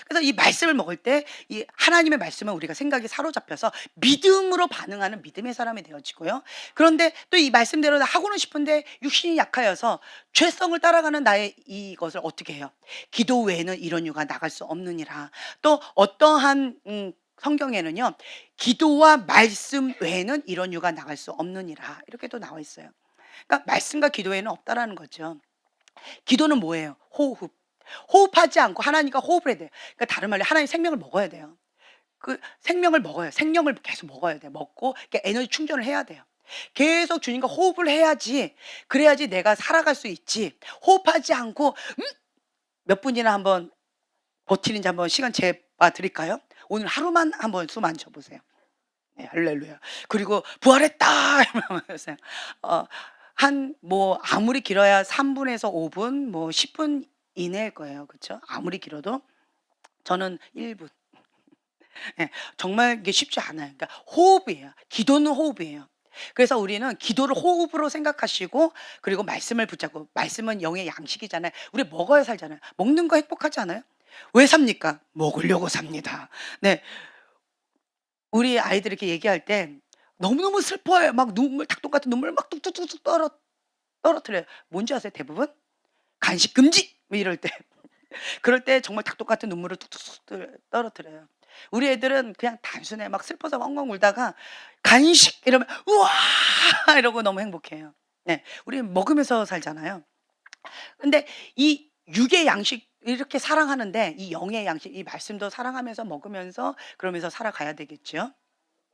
그래서 이 말씀을 먹을 때 이 하나님의 말씀은 우리가 생각이 사로잡혀서 믿음으로 반응하는 믿음의 사람이 되어지고요. 그런데 또 이 말씀대로 하고는 싶은데 육신이 약하여서 죄성을 따라가는 나의 이것을 어떻게 해요? 기도 외에는 이런 유가 나갈 수 없느니라. 또 어떠한 성경에는요. 기도와 말씀 외에는 이런 유가 나갈 수 없느니라. 이렇게 또 나와 있어요. 그러니까 말씀과 기도 외에는 없다라는 거죠. 기도는 뭐예요? 호흡. 호흡하지 않고 하나님과 호흡을 해야 돼요. 그러니까 다른 말로 하나님 생명을 먹어야 돼요. 그 생명을 먹어요. 생명을 계속 먹어야 돼요. 먹고 이렇게 에너지 충전을 해야 돼요. 계속 주님과 호흡을 해야지 그래야지 내가 살아갈 수 있지. 호흡하지 않고 몇 분이나 한번 버티는지 한번 시간 재봐 드릴까요? 오늘 하루만 한번 숨 안 쉬어 보세요. 네, 할렐루야. 그리고 "부활했다." 이러면서 한 뭐 아무리 길어야 3 분에서 5분 뭐 10분 이내일 거예요. 그쵸? 아무리 길어도. 저는 1 분. 예. 정말 이게 쉽지 않아요. 그러니까 호흡이에요. 기도는 호흡이에요. 그래서 우리는 기도를 호흡으로 생각하시고 그리고 말씀을 붙잡고 말씀은 영의 양식이잖아요. 우리 먹어야 살잖아요. 먹는 거 행복하지 않아요? 왜 삽니까? 먹으려고 삽니다. 네. 우리 아이들 이렇게 얘기할 때 너무너무 슬퍼해요. 막 눈물 닭똥 같은 눈물 막 뚝뚝뚝뚝 떨어뜨려요. 뭔지 아세요 대부분? "간식 금지!" 뭐 이럴 때. 그럴 때 정말 닭똥 같은 눈물을 뚝뚝뚝 떨어뜨려요. 우리 애들은 그냥 단순해. 막 슬퍼서 엉엉 울다가 "간식!" 이러면 "우와!" 이러고 너무 행복해요. 네. 우리는 먹으면서 살잖아요. 근데 이 육의 양식 이렇게 사랑하는데 이 영의 양식 이 말씀도 사랑하면서 먹으면서 그러면서 살아가야 되겠죠.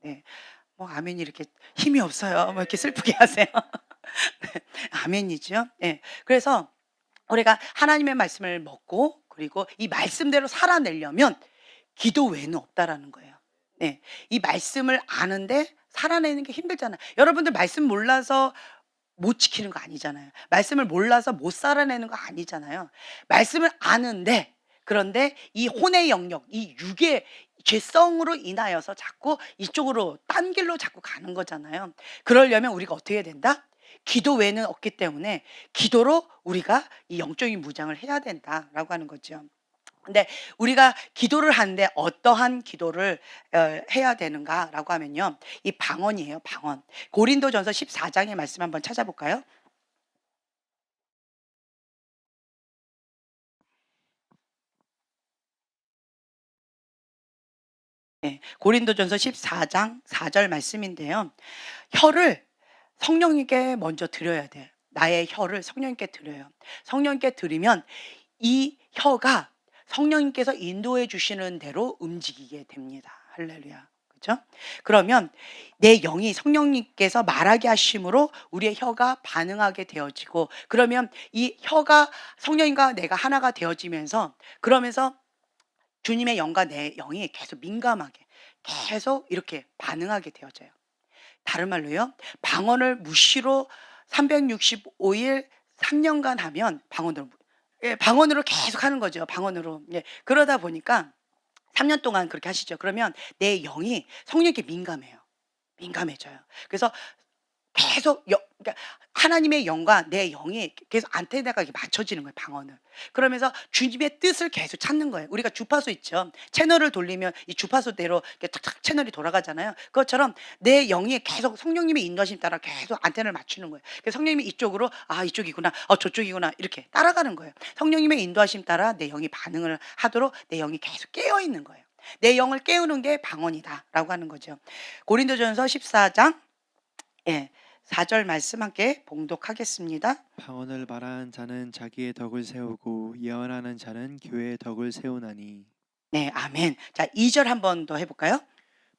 네. 뭐 아멘이 이렇게 힘이 없어요. 뭐 이렇게 슬프게 하세요. 네. 아멘이죠. 예. 그래서 우리가 하나님의 말씀을 먹고 그리고 이 말씀대로 살아내려면 기도 외에는 없다라는 거예요. 네. 이 말씀을 아는데 살아내는 게 힘들잖아요. 여러분들 말씀 몰라서 못 지키는 거 아니잖아요. 말씀을 몰라서 못 살아내는 거 아니잖아요. 말씀을 아는데 그런데 이 혼의 영역, 이 육의 죄성으로 인하여서 자꾸 이쪽으로 딴 길로 자꾸 가는 거잖아요. 그러려면 우리가 어떻게 해야 된다? 기도 외에는 없기 때문에 기도로 우리가 이 영적인 무장을 해야 된다라고 하는 거죠. 근데 우리가 기도를 하는데 어떠한 기도를 해야 되는가라고 하면요. 이 방언이에요, 방언. 고린도전서 14 장의 말씀 한번 찾아볼까요? 예. 고린도전서 14장 4절 말씀인데요. 혀를 성령님께 먼저 드려야 돼요. 나의 혀를 성령님께 드려요. 성령님께 드리면 이 혀가 성령님께서 인도해 주시는 대로 움직이게 됩니다. 할렐루야. 그죠? 그러면 내 영이 성령님께서 말하게 하심으로 우리의 혀가 반응하게 되어지고 그러면 이 혀가 성령님과 내가 하나가 되어지면서 그러면서 주님의 영과 내 영이 계속 민감하게 계속 이렇게 반응하게 되어져요. 다른 말로요. 방언을 무시로 365일 3 년간 하면 방언으로 예 방언으로 계속 하는 거죠, 방언으로. 예. 그러다 보니까 3년 동안 그렇게 하시죠. 그러면 내 영이 성령께 민감해요. 민감해져요. 그래서 계속 그러니까 하나님의 영과 내 영이 계속 안테나가 이렇게 맞춰지는 거예요, 방언을. 그러면서 주님의 뜻을 계속 찾는 거예요. 우리가 주파수 있죠. 채널을 돌리면 이 주파수대로 이렇게 탁탁 채널이 돌아가잖아요. 그것처럼 내 영이 계속 성령님의 인도하심 따라 계속 안테나를 맞추는 거예요. 그래서 성령님이 이쪽으로 '아 이쪽이구나. 저쪽이구나.' 이렇게 따라가는 거예요. 성령님의 인도하심 따라 내 영이 반응을 하도록 내 영이 계속 깨어 있는 거예요. 내 영을 깨우는 게 방언이다라고 하는 거죠. 고린도전서 14장 예. 4절 말씀 함께 봉독하겠습니다. 방언을 말하는 자는 자기의 덕을 세우고 예언하는 자는 교회의 덕을 세우나니. 네. 아멘. 자 2절 한번 더 해 볼까요?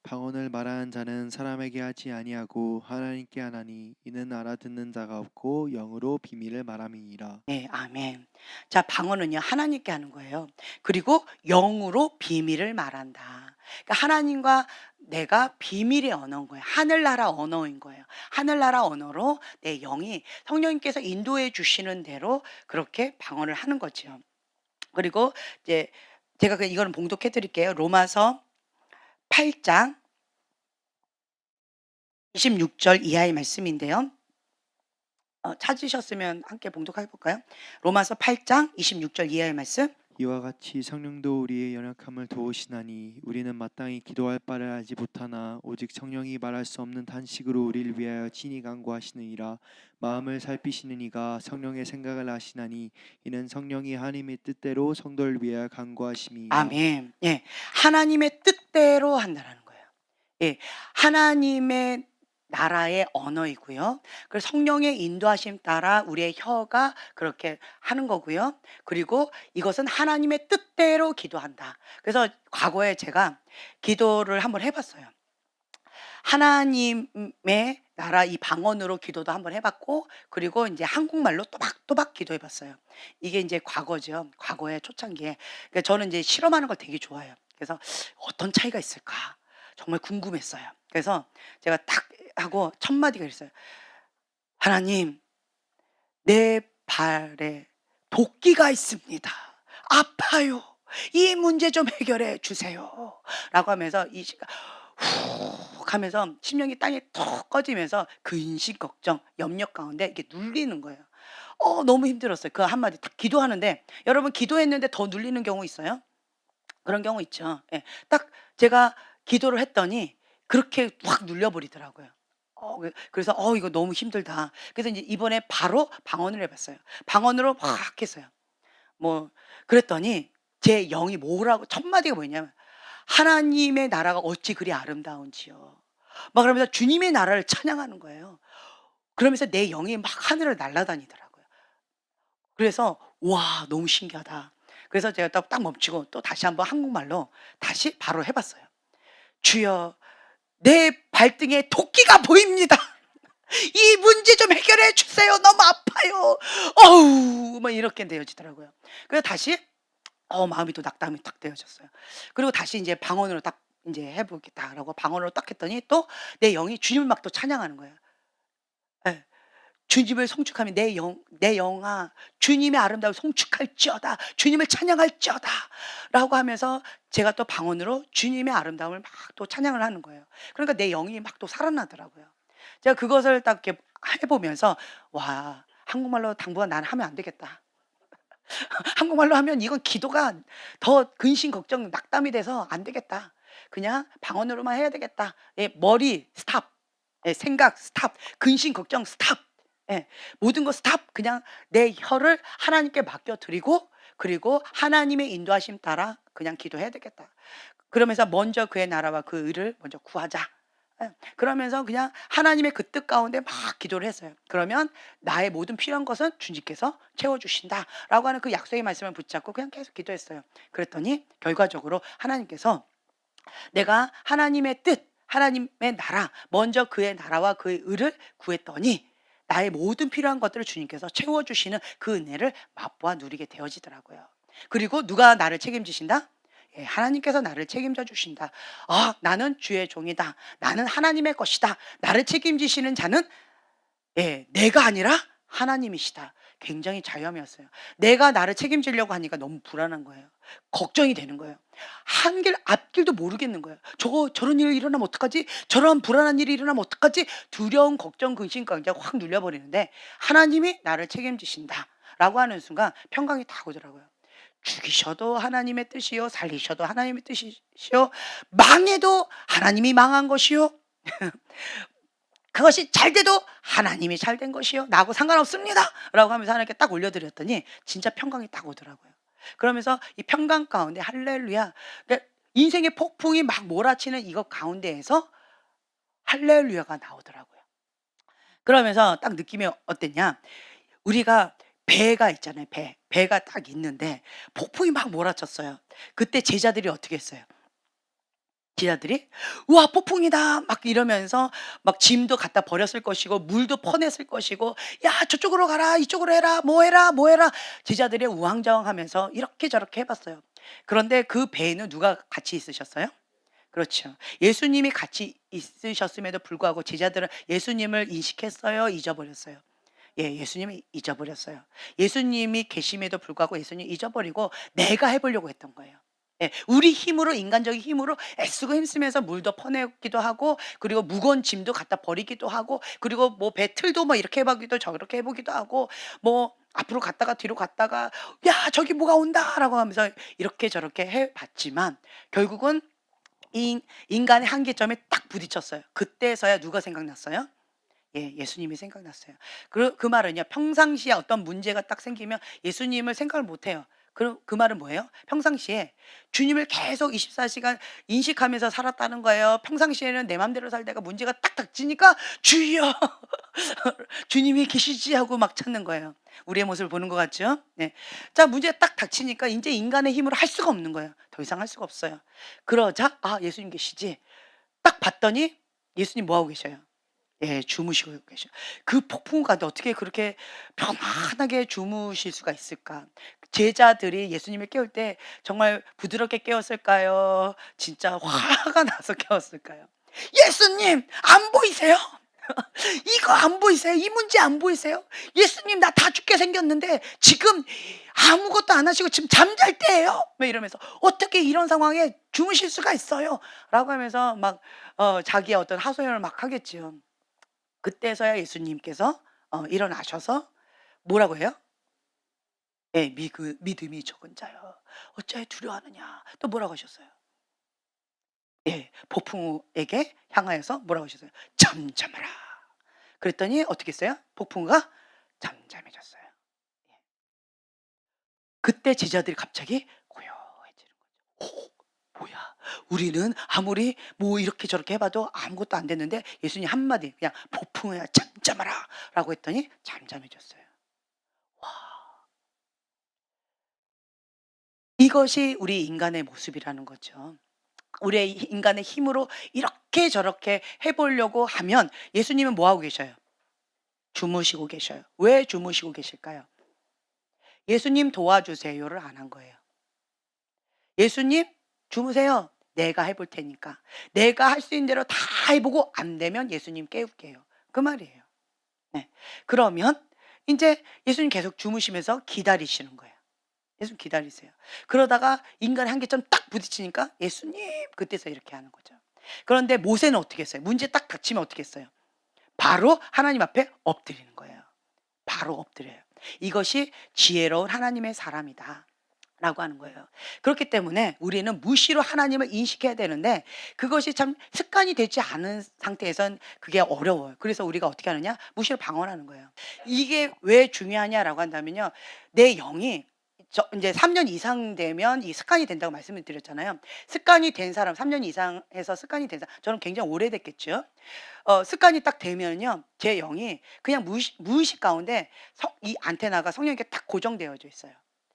방언을 말하는 자는 사람에게 하지 아니하고 하나님께 하나니 이는 알아듣는 자가 없고 영으로 비밀을 말함이니라. 네. 아멘. 자 방언은요 하나님께 하는 거예요. 그리고 영으로 비밀을 말한다. 그러니까 하나님과 내가 비밀의 언어인 거예요. 하늘나라 언어인 거예요. 하늘나라 언어로 내 영이 성령님께서 인도해 주시는 대로 그렇게 방언을 하는 거죠. 그리고 이제 제가 이거는 봉독해 드릴게요. 로마서 8장 26절 이하의 말씀인데요. 찾으셨으면 함께 봉독해 볼까요? 로마서 8장 26절 이하의 말씀. 이와 같이 성령도 우리의 연약함을 도우시나니 우리는 마땅히 기도할 바를 알지 못하나 오직 성령이 말할 수 없는 탄식으로 우리를 위하여 친히 간구하시느니라. 마음을 살피시는 이가 성령의 생각을 아시나니 이는 성령이 하나님의 뜻대로 성도를 위하여 간구하심이니라. 아멘. 예. 하나님의 뜻대로 한다라는 거예요. 예. 하나님의 나라의 언어이고요. 그리고 성령의 인도하심 따라 우리의 혀가 그렇게 하는 거고요. 그리고 이것은 하나님의 뜻대로 기도한다. 그래서 과거에 제가 기도를 한번 해 봤어요. 하나님의 나라 이 방언으로 기도도 한번 해 봤고 그리고 인제 한국말로 또박또박 기도해 봤어요. 이게 인제 과거죠. 과거의 초창기에. 그러니까 저는 인제 실험하는 걸 되게 좋아해요. 그래서 '어떤 차이가 있을까?' 정말 궁금했어요. 그래서 제가 딱 하고 첫 마디가 이랬어요. "하나님 내 발에 도끼가 있습니다. 아파요. 이 문제 좀 해결해 주세요." 라고 하면서 이 시가 훅 하면서 심령이 땅에 턱 꺼지면서 근심 걱정, 염려 가운데 이렇게 눌리는 거예요. 너무 힘들었어요. 그 한마디 딱 기도하는데 여러분 기도했는데 더 눌리는 경우 있어요? 그런 경우 있죠. 예. 딱 제가 기도를 했더니 그렇게 확 눌려 버리더라고요. 그래서 이거 너무 힘들다.' 그래서 인제 이번에 바로 방언을 해 봤어요. 방언으로 막 했어요. 뭐 그랬더니 제 영이 뭐라고 첫 마디가 뭐였냐면 "하나님의 나라가 어찌 그리 아름다운지요." 막 그러면서 주님의 나라를 찬양하는 거예요. 그러면서 내 영이 막 하늘을 날아다니더라고요. 그래서 '와 너무 신기하다.' 그래서 제가 딱 멈추고 또 다시 한번 한국말로 다시 바로 해 봤어요. "주여 내 발등에 도끼가 보입니다. 이 문제 좀 해결해 주세요. 너무 아파요. 어우." 막 이렇게 되어지더라고요. 그래서 다시 마음이 또 낙담이 딱 되어졌어요. 그리고 다시 인제 방언으로 딱 인제 해 보겠다라고 방언으로 딱 했더니 또 내 영이 주님을 막 또 찬양하는 거예요. 예. 주님을 송축하면 내 영아 주님의 아름다움을 송축할지어다. 주님을 찬양할지어다라고 하면서 제가 또 방언으로 주님의 아름다움을 막 또 찬양을 하는 거예요. 그러니까 내 영이 막 또 살아나더라고요. 제가 그것을 딱 이렇게 해 보면서 '와 한국말로 당분간 나는 하면 안 되겠다.' 한국말로 하면 이건 기도가 더 근심 걱정 낙담이 돼서 안 되겠다. 그냥 방언으로만 해야 되겠다. 예, 머리 스탑. 예, 생각 스탑. 근심 걱정 스탑. 예. 모든 거 스탑. 그냥 내 혀를 하나님께 맡겨 드리고 그리고 하나님의 인도하심 따라 그냥 기도해야 되겠다. 그러면서 먼저 그의 나라와 그 의를 먼저 구하자. 예. 그러면서 그냥 하나님의 그 뜻 가운데 막 기도를 했어요. 그러면 나의 모든 필요한 것은 주님께서 채워 주신다라고 하는 그 약속의 말씀을 붙잡고 그냥 계속 기도했어요. 그랬더니 결과적으로 하나님께서 내가 하나님의 뜻, 하나님의 나라, 먼저 그의 나라와 그의 의를 구했더니 나의 모든 필요한 것들을 주님께서 채워 주시는 그 은혜를 맛보아 누리게 되어지더라고요. 그리고 누가 나를 책임지신다? 예, 하나님께서 나를 책임져 주신다. 나는 주의 종이다. 나는 하나님의 것이다. 나를 책임지시는 자는 내가 아니라 하나님이시다. 굉장히 자유함이었어요. 내가 나를 책임지려고 하니까 너무 불안한 거예요. 걱정이 되는 거예요. 한 길 앞길도 모르겠는 거예요. 저런 일이 일어나면 어떡하지? 저런 불안한 일이 일어나면 어떡하지? 두려움, 걱정, 근심, 강제가 확 눌려 버리는데 하나님이 나를 책임지신다라고 하는 순간 평강이 딱 오더라고요. 죽이셔도 하나님의 뜻이요 살리셔도 하나님의 뜻이시요 망해도 하나님이 망한 것이요 그것이 잘 돼도 하나님이 잘 된 것이요. 나하고 상관없습니다. 라고 하면서 하나님께 딱 올려드렸더니 진짜 평강이 딱 오더라고요. 그러면서 이 평강 가운데 할렐루야. 그러니까 인생의 폭풍이 막 몰아치는 이것 가운데에서 할렐루야가 나오더라고요. 그러면서 딱 느낌이 어땠냐. 우리가 배가 있잖아요. 배가 딱 있는데 폭풍이 막 몰아쳤어요. 그때 제자들이 어떻게 했어요? 제자들이 "우와 폭풍이다." 막 이러면서 막 짐도 갖다 버렸을 것이고 물도 퍼냈을 것이고 "야 저쪽으로 가라. 이쪽으로 해라. 뭐 해라, 뭐 해라." 제자들이 우왕좌왕하면서 이렇게 저렇게 해 봤어요. 그런데 그 배에는 누가 같이 있으셨어요? 그렇죠. 예수님이 같이 있으셨음에도 불구하고 제자들은 예수님을 인식했어요? 잊어버렸어요? 예, 예수님이 잊어버렸어요. 예수님이 계심에도 불구하고 예수님이 잊어버리고 내가 해 보려고 했던 거예요. 예. 우리 힘으로 인간적인 힘으로 애쓰고 힘쓰면서 물도 퍼내기도 하고 그리고 무거운 짐도 갖다 버리기도 하고 그리고 뭐 배 틀도 뭐 이렇게 해 보기도 저렇게 해 보기도 하고 뭐 앞으로 갔다가 뒤로 갔다가 "야 저기 뭐가 온다."라고 하면서 이렇게 저렇게 해 봤지만 결국은 인간의 한계점에 딱 부딪혔어요. 그때서야 누가 생각났어요? 예, 예수님이 생각났어요. 그 말은요. 평상시에 어떤 문제가 딱 생기면 예수님을 생각을 못 해요. 그럼 그 말은 뭐예요? 평상시에 주님을 계속 24시간 인식하면서 살았다는 거예요. 평상시에는 내 맘대로 살다가 문제가 딱 닥치니까 "주여 주님이 계시지." 하고 막 찾는 거예요. 우리의 모습을 보는 것 같죠? 네. 자 문제가 딱 닥치니까 인제 인간의 힘으로 할 수가 없는 거예요. 더 이상 할 수가 없어요. 그러자 '아 예수님 계시지.' 딱 봤더니 예수님 뭐 하고 계셔요? 예, 주무시고 계셔. 그 폭풍 가운데 어떻게 그렇게 편안하게 주무실 수가 있을까? 제자들이 예수님을 깨울 때 정말 부드럽게 깨웠을까요? 진짜 화가 나서 깨웠을까요? 예수님, 안 보이세요? 이거 안 보이세요? 이 문제 안 보이세요? 예수님, 나 다 죽게 생겼는데 지금 아무것도 안 하시고 지금 잠잘 때예요? 막 이러면서 어떻게 이런 상황에 주무실 수가 있어요? 라고 하면서 막 자기의 어떤 하소연을 막 하겠지요. 그때서야 예수님께서 일어나셔서 뭐라고 해요? 예, 믿음이 적은 자여 어찌하여 두려워하느냐. 또 뭐라고 하셨어요? 예, 폭풍우에게 향하여서 뭐라고 하셨어요? 잠잠하라. 그랬더니 어떻게 했어요? 폭풍우가 잠잠해졌어요. 예. 그때 제자들이 갑자기 고요해지는 거죠. 뭐야? 우리는 아무리 뭐 이렇게 저렇게 해봐도 아무것도 안 됐는데 예수님 한마디 그냥 폭풍우야 잠잠하라라고 했더니 잠잠해졌어요. 이것이 우리 인간의 모습이라는 거죠. 우리의 인간의 힘으로 이렇게 저렇게 해 보려고 하면 예수님은 뭐 하고 계셔요? 주무시고 계셔요. 왜 주무시고 계실까요? 예수님 도와주세요를 안 한 거예요. 예수님 주무세요. 내가 해볼 테니까. 내가 할 수 있는 대로 다 해보고 안 되면 예수님 깨울게요. 그 말이에요. 네. 그러면 이제 예수님 계속 주무시면서 기다리시는 거예요. 예수님 기다리세요. 그러다가 인간의 한계점 딱 부딪히니까 예수님 그때서 이렇게 하는 거죠. 그런데 모세는 어떻게 했어요? 문제 딱 닥치면 어떻게 했어요? 바로 하나님 앞에 엎드리는 거예요. 바로 엎드려요. 이것이 지혜로운 하나님의 사람이다. 라고 하는 거예요. 그렇기 때문에 우리는 무시로 하나님을 인식해야 되는데 그것이 참 습관이 되지 않은 상태에선 그게 어려워요. 그래서 우리가 어떻게 하느냐? 무시로 방언하는 거예요. 이게 왜 중요하냐라고 한다면요. 내 영이 이제 3년 이상 되면 이 습관이 된다고 말씀을 드렸잖아요. 습관이 된 사람, 3년 이상 해서 습관이 된 사람, 저는 굉장히 오래됐겠죠. 습관이 딱 되면요. 제 영이 그냥 무의식 가운데 이 안테나가 성령님께 딱 고정되어져 있어요.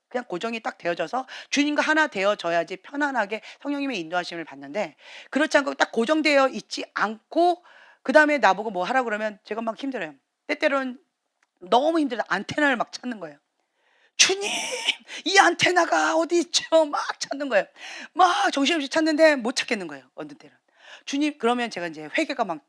그냥 고정이 딱 되어져서 주님과 하나 되어져야지 편안하게 성령님의 인도하심을 받는데 그렇지 않고 딱 고정되어 있지 않고 그다음에 나보고 뭐 하라고 그러면 제가 막 힘들어요. 때때로는 너무 힘들어 안테나를 막 찾는 거예요. 주님, 이 안테나가 어디 있죠? 막 찾는 거예요. 막 정신없이 찾는데 못 찾겠는 거예요. 어느 때는. 주님, 그러면 제가 이제 회개가 막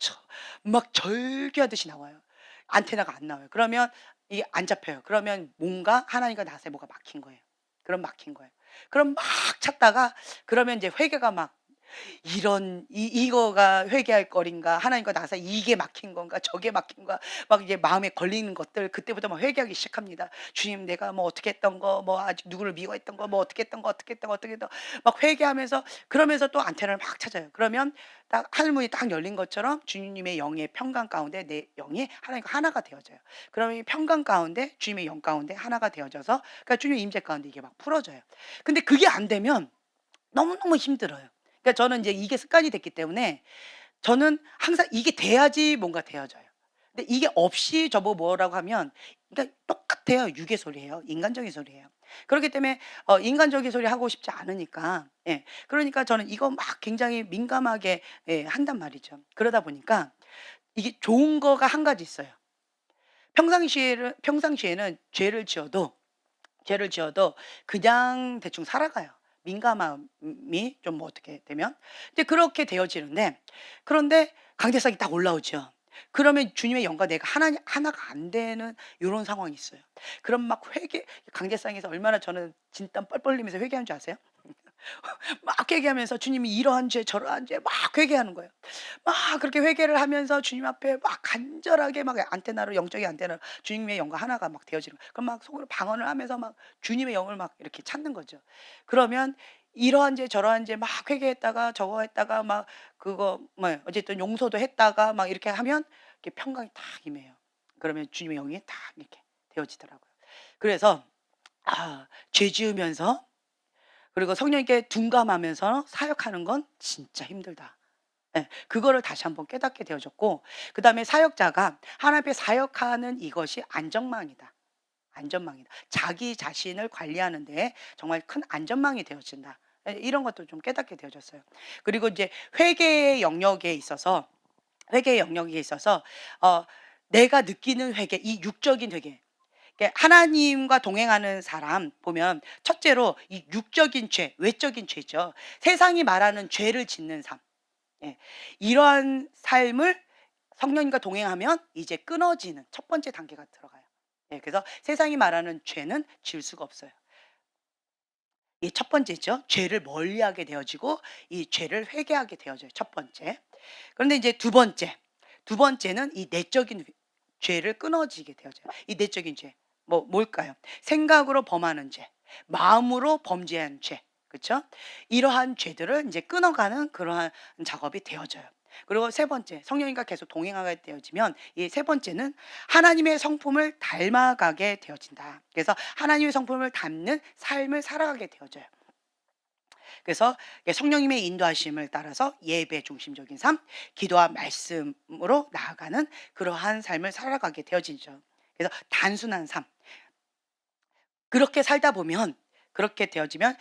절규하듯이 나와요. 안테나가 안 나와요. 그러면 이게 안 잡혀요. 그러면 뭔가 하나님과 나사에 뭐가 막힌 거예요. 그럼 막힌 거예요. 그럼 막 찾다가 그러면 이제 회개가 막 이런 이거가 회개할 거리인가 하나님과 나서 이게 막힌 건가 저게 막힌 거막 이제 마음에 걸리는 것들 그때부터 막 회개하기 시작합니다. 주님 내가 뭐 어떻게 했던 거 뭐 아직 누구를 미워했던 거 뭐 어떻게 했던 거 어떻게 했던 거 어떻게 했던 거 막 회개하면서 그러면서 또 안테나를 막 찾아요. 그러면 딱 하늘문이 딱 열린 것처럼 주님의 영의 평강 가운데 내 영이 하나님과 하나가 되어져요. 그러면 이 평강 가운데 주님의 영 가운데 하나가 되어져서 그러니까 주님의 임재 가운데 이게 막 풀어져요. 근데 그게 안 되면 너무너무 힘들어요. 그러니까 저는 이제 이게 습관이 됐기 때문에 저는 항상 이게 돼야지 뭔가 되어져요. 근데 이게 없이 저보고 뭐라고 하면 그러니까 똑같아요. 유괴 소리예요. 인간적인 소리예요. 그렇기 때문에 인간적인 소리 하고 싶지 않으니까 예. 그러니까 저는 이거 막 굉장히 민감하게 예 한단 말이죠. 그러다 보니까 이게 좋은 거가 한 가지 있어요. 평상시에는 죄를 지어도 그냥 대충 살아가요. 민감함이 좀 뭐 어떻게 되면. 이제 그렇게 되어지는데 그런데 강대상이 딱 올라오죠. 그러면 주님의 영과 내가 하나가 안 되는 요런 상황이 있어요. 그럼 막 강대상에서 얼마나 저는 진땀 뻘뻘 흘리면서 회개한 줄 아세요? 막 회개하면서 주님이 이러한 죄 저러한 죄 막 회개하는 거예요. 막 그렇게 회개를 하면서 주님 앞에 막 간절하게 막 안테나로 영적인 안테나로 주님의 영과 하나가 막 되어지는 거예요. 그럼 막 속으로 방언을 하면서 막 주님의 영을 막 이렇게 찾는 거죠. 그러면 이러한 죄 저러한 죄 막 회개했다가 저거 했다가 막 그거 뭐 어쨌든 용서도 했다가 막 이렇게 하면 이렇게 평강이 딱 임해요. 그러면 주님의 영이 딱 이렇게 되어지더라고요. 그래서 죄 지으면서 그리고 성령님께 둔감하면서 사역하는 건 진짜 힘들다. 예. 그거를 다시 한번 깨닫게 되어졌고 그다음에 사역자가 하나님 앞에 사역하는 이것이 안전망이다. 안전망이다. 자기 자신을 관리하는 데 정말 큰 안전망이 되어진다. 예 이런 것도 좀 깨닫게 되어졌어요. 그리고 이제 회개의 영역에 있어서 회개의 영역에 있어서 내가 느끼는 회개, 이 육적인 회개. 이게 하나님과 동행하는 사람 보면 첫째로 이 육적인 죄, 외적인 죄죠. 세상이 말하는 죄를 짓는 삶. 예. 이러한 삶을 성령님과 동행하면 이제 끊어지는 첫 번째 단계가 들어가요. 예. 그래서 세상이 말하는 죄는 지을 수가 없어요. 이 첫 번째죠. 죄를 멀리하게 되어지고 이 죄를 회개하게 되어져요. 첫 번째. 그런데 이제 두 번째는 이 내적인 죄를 끊어지게 되어져요. 이 내적인 죄. 뭘까요? 생각으로 범하는 죄, 마음으로 범죄한 죄. 그렇죠? 이러한 죄들을 이제 끊어가는 그러한 작업이 되어져요. 그리고 세 번째, 성령님과 계속 동행하게 되어지면 이 세 번째는 하나님의 성품을 닮아가게 되어진다. 그래서 하나님의 성품을 닮는 삶을 살아가게 되어져요. 그래서 성령님의 인도하심을 따라서 예배 중심적인 삶, 기도와 말씀으로 나아가는 그러한 삶을 살아가게 되어지죠. 그래서 단순한 삶. 그렇게 살다 보면 그렇게 되어지면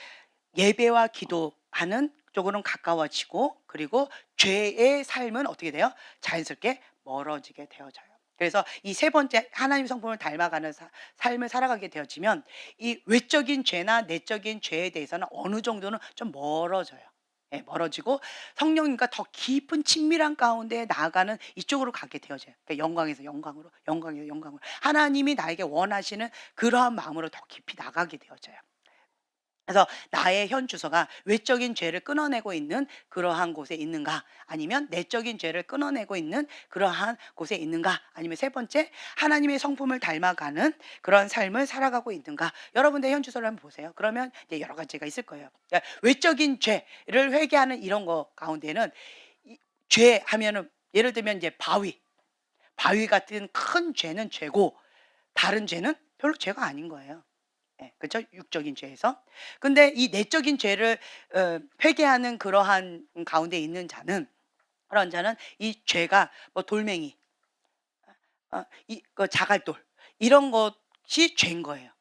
예배와 기도하는 쪽으로는 가까워지고 그리고 죄의 삶은 어떻게 돼요? 자연스럽게 멀어지게 되어져요. 그래서 이 세 번째 하나님 성품을 닮아가는 삶을 살아가게 되어지면 이 외적인 죄나 내적인 죄에 대해서는 어느 정도는 좀 멀어져요. 예, 멀어지고 성령님과 더 깊은 친밀한 가운데 나아가는 이쪽으로 가게 되어져요. 그러니까 영광에서 영광으로, 영광에서 영광으로 하나님이 나에게 원하시는 그러한 마음으로 더 깊이 나가게 되어져요. 그래서 나의 현 주소가 외적인 죄를 끊어내고 있는 그러한 곳에 있는가, 아니면 내적인 죄를 끊어내고 있는 그러한 곳에 있는가, 아니면 세 번째 하나님의 성품을 닮아가는 그런 삶을 살아가고 있는가. 여러분들 현 주소를 한번 보세요. 그러면 이제 여러 가지가 있을 거예요. 그러니까 외적인 죄를 회개하는 이런 거 가운데는 죄 하면은 예를 들면 이제 바위 같은 큰 죄는 죄고 다른 죄는 별로 죄가 아닌 거예요. 예, 그죠? 육적인 죄에서. 근데 이 내적인 죄를 회개하는 그러한 가운데 있는 자는, 그런 자는 이 죄가 돌멩이, 자갈돌 이런 것이 죄인 거예요.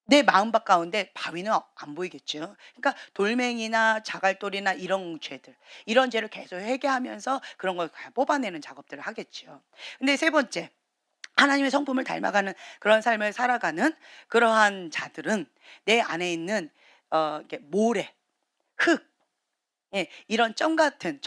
내 마음밭 가운데 바위는 안 보이겠죠. 그러니까 돌멩이나 자갈돌이나 이런 죄들, 이런 죄를 계속 회개하면서 그런 걸 뽑아내는 작업들을 하겠죠. 근데 세 번째, 하나님의 성품을 닮아가는 그런 삶을 살아가는 그러한 자들은 내 안에 있는 이렇게 모래, 흙, 예, 이런 점 같은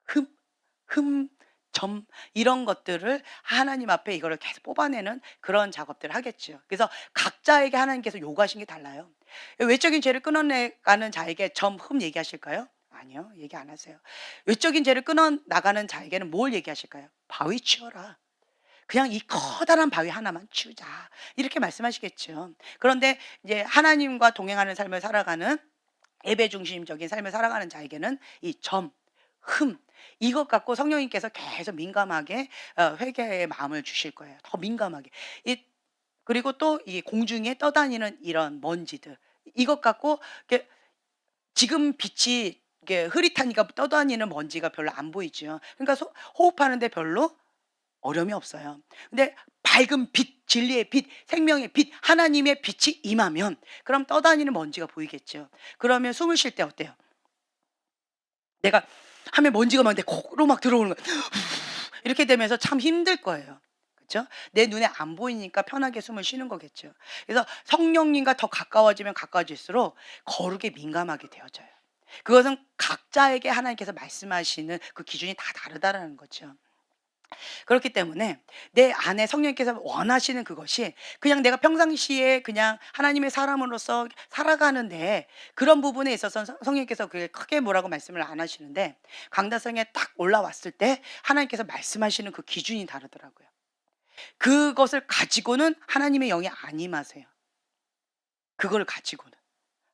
흠, 점 이런 것들을 하나님 앞에 이거를 계속 뽑아내는 그런 작업들을 하겠죠. 그래서 각자에게 하나님께서 요구하신 게 달라요. 외적인 죄를 끊어내가는 자에게 점, 흠 얘기하실까요? 아니요, 얘기 안 하세요. 외적인 죄를 끊어 나가는 자에게는 뭘 얘기하실까요? 바위 치워라. 그냥 이 커다란 바위 하나만 치우자. 이렇게 말씀하시겠죠. 그런데 이제 하나님과 동행하는 삶을 살아가는 예배 중심적인 삶을 살아가는 자에게는 이 점, 흠 이것 갖고 성령님께서 계속 민감하게 회개의 마음을 주실 거예요. 더 민감하게. 그리고 또 이 공중에 떠다니는 이런 먼지들 이것 갖고 이렇게 지금 빛이 이게 흐릿하니까 떠다니는 먼지가 별로 안 보이죠. 그러니까 호흡하는데 별로 어려움이 없어요. 근데 밝은 빛, 진리의 빛, 생명의 빛, 하나님의 빛이 임하면 그럼 떠다니는 먼지가 보이겠죠. 그러면 숨을 쉴 때 어때요? 내가 하면 먼지가 막 내 코로 막 들어오는 거예요. 이렇게 되면서 참 힘들 거예요. 그렇죠? 내 눈에 안 보이니까 편하게 숨을 쉬는 거겠죠. 그래서 성령님과 더 가까워지면 가까워질수록 거룩에 민감하게 되어져요. 그것은 각자에게 하나님께서 말씀하시는 그 기준이 다 다르다라는 거죠. 그렇기 때문에 내 안에 성령님께서 원하시는 그것이 그냥 내가 평상시에 그냥 하나님의 사람으로서 살아가는데 그런 부분에 있어서 성령님께서 그게 크게 뭐라고 말씀을 안 하시는데 강다성에 딱 올라왔을 때 하나님께서 말씀하시는 그 기준이 다르더라고요. 그것을 가지고는 하나님의 영이 안 임하세요. 그걸 가지고는.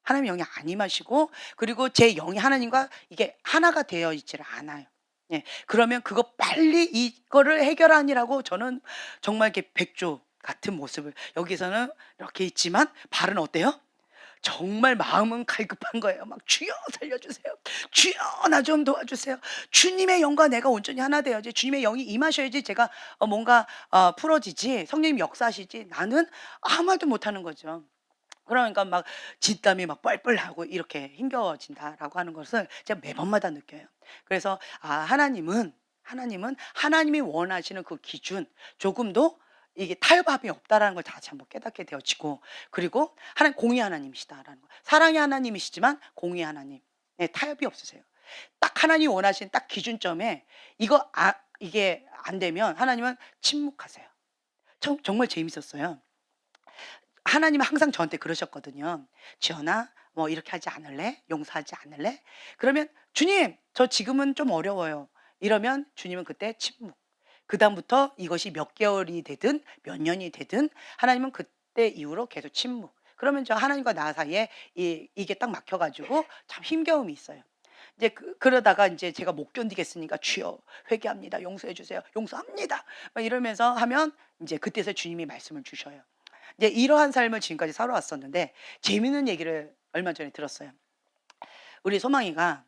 하나님의 영이 안 임하시고 그리고 제 영이 하나님과 이게 하나가 되어 있지를 않아요. 예. 그러면 그거 빨리 이거를 해결하니라고 저는 정말 이렇게 백조 같은 모습을 여기서는 이렇게 있지만 발은 어때요? 정말 마음은 갈급한 거예요. 막 주여 살려주세요. 주여 나 좀 도와주세요. 주님의 영과 내가 온전히 하나 되어야지. 주님의 영이 임하셔야지 제가 뭔가 풀어지지. 성령님 역사하시지. 나는 아무 말도 못하는 거죠. 그러니까 막 진땀이 막 뻘뻘 나고 이렇게 힘겨워진다라고 하는 것을 제가 매번마다 느껴요. 그래서 하나님은 하나님이 원하시는 그 기준, 조금도 이게 타협함이 없다라는 걸 다시 한번 깨닫게 되어지고, 그리고 하나님 공의 하나님이시다라는 거. 사랑의 하나님이시지만 공의 하나님. 네, 타협이 없으세요. 딱 하나님이 원하신 딱 기준점에 이게 안 되면 하나님은 침묵하세요. 정말 재밌었어요. 하나님은 항상 저한테 그러셨거든요. "지연아, 뭐 이렇게 하지 않을래? 용서하지 않을래?" 그러면 "주님, 저 지금은 좀 어려워요." 이러면 주님은 그때 침묵. 그다음부터 이것이 몇 개월이 되든 몇 년이 되든 하나님은 그때 이후로 계속 침묵. 그러면 저 하나님과 나 사이에 이게 딱 막혀 가지고 참 힘겨움이 있어요. 이제 그러다가 인제 제가 못 견디겠으니까 "주여 회개합니다. 용서해 주세요." "용서합니다." 막 이러면서 하면 인제 그때서야 주님이 말씀을 주셔요. 이제 이러한 삶을 지금까지 살아왔었는데 재미있는 얘기를 얼마 전에 들었어요. 우리 소망이가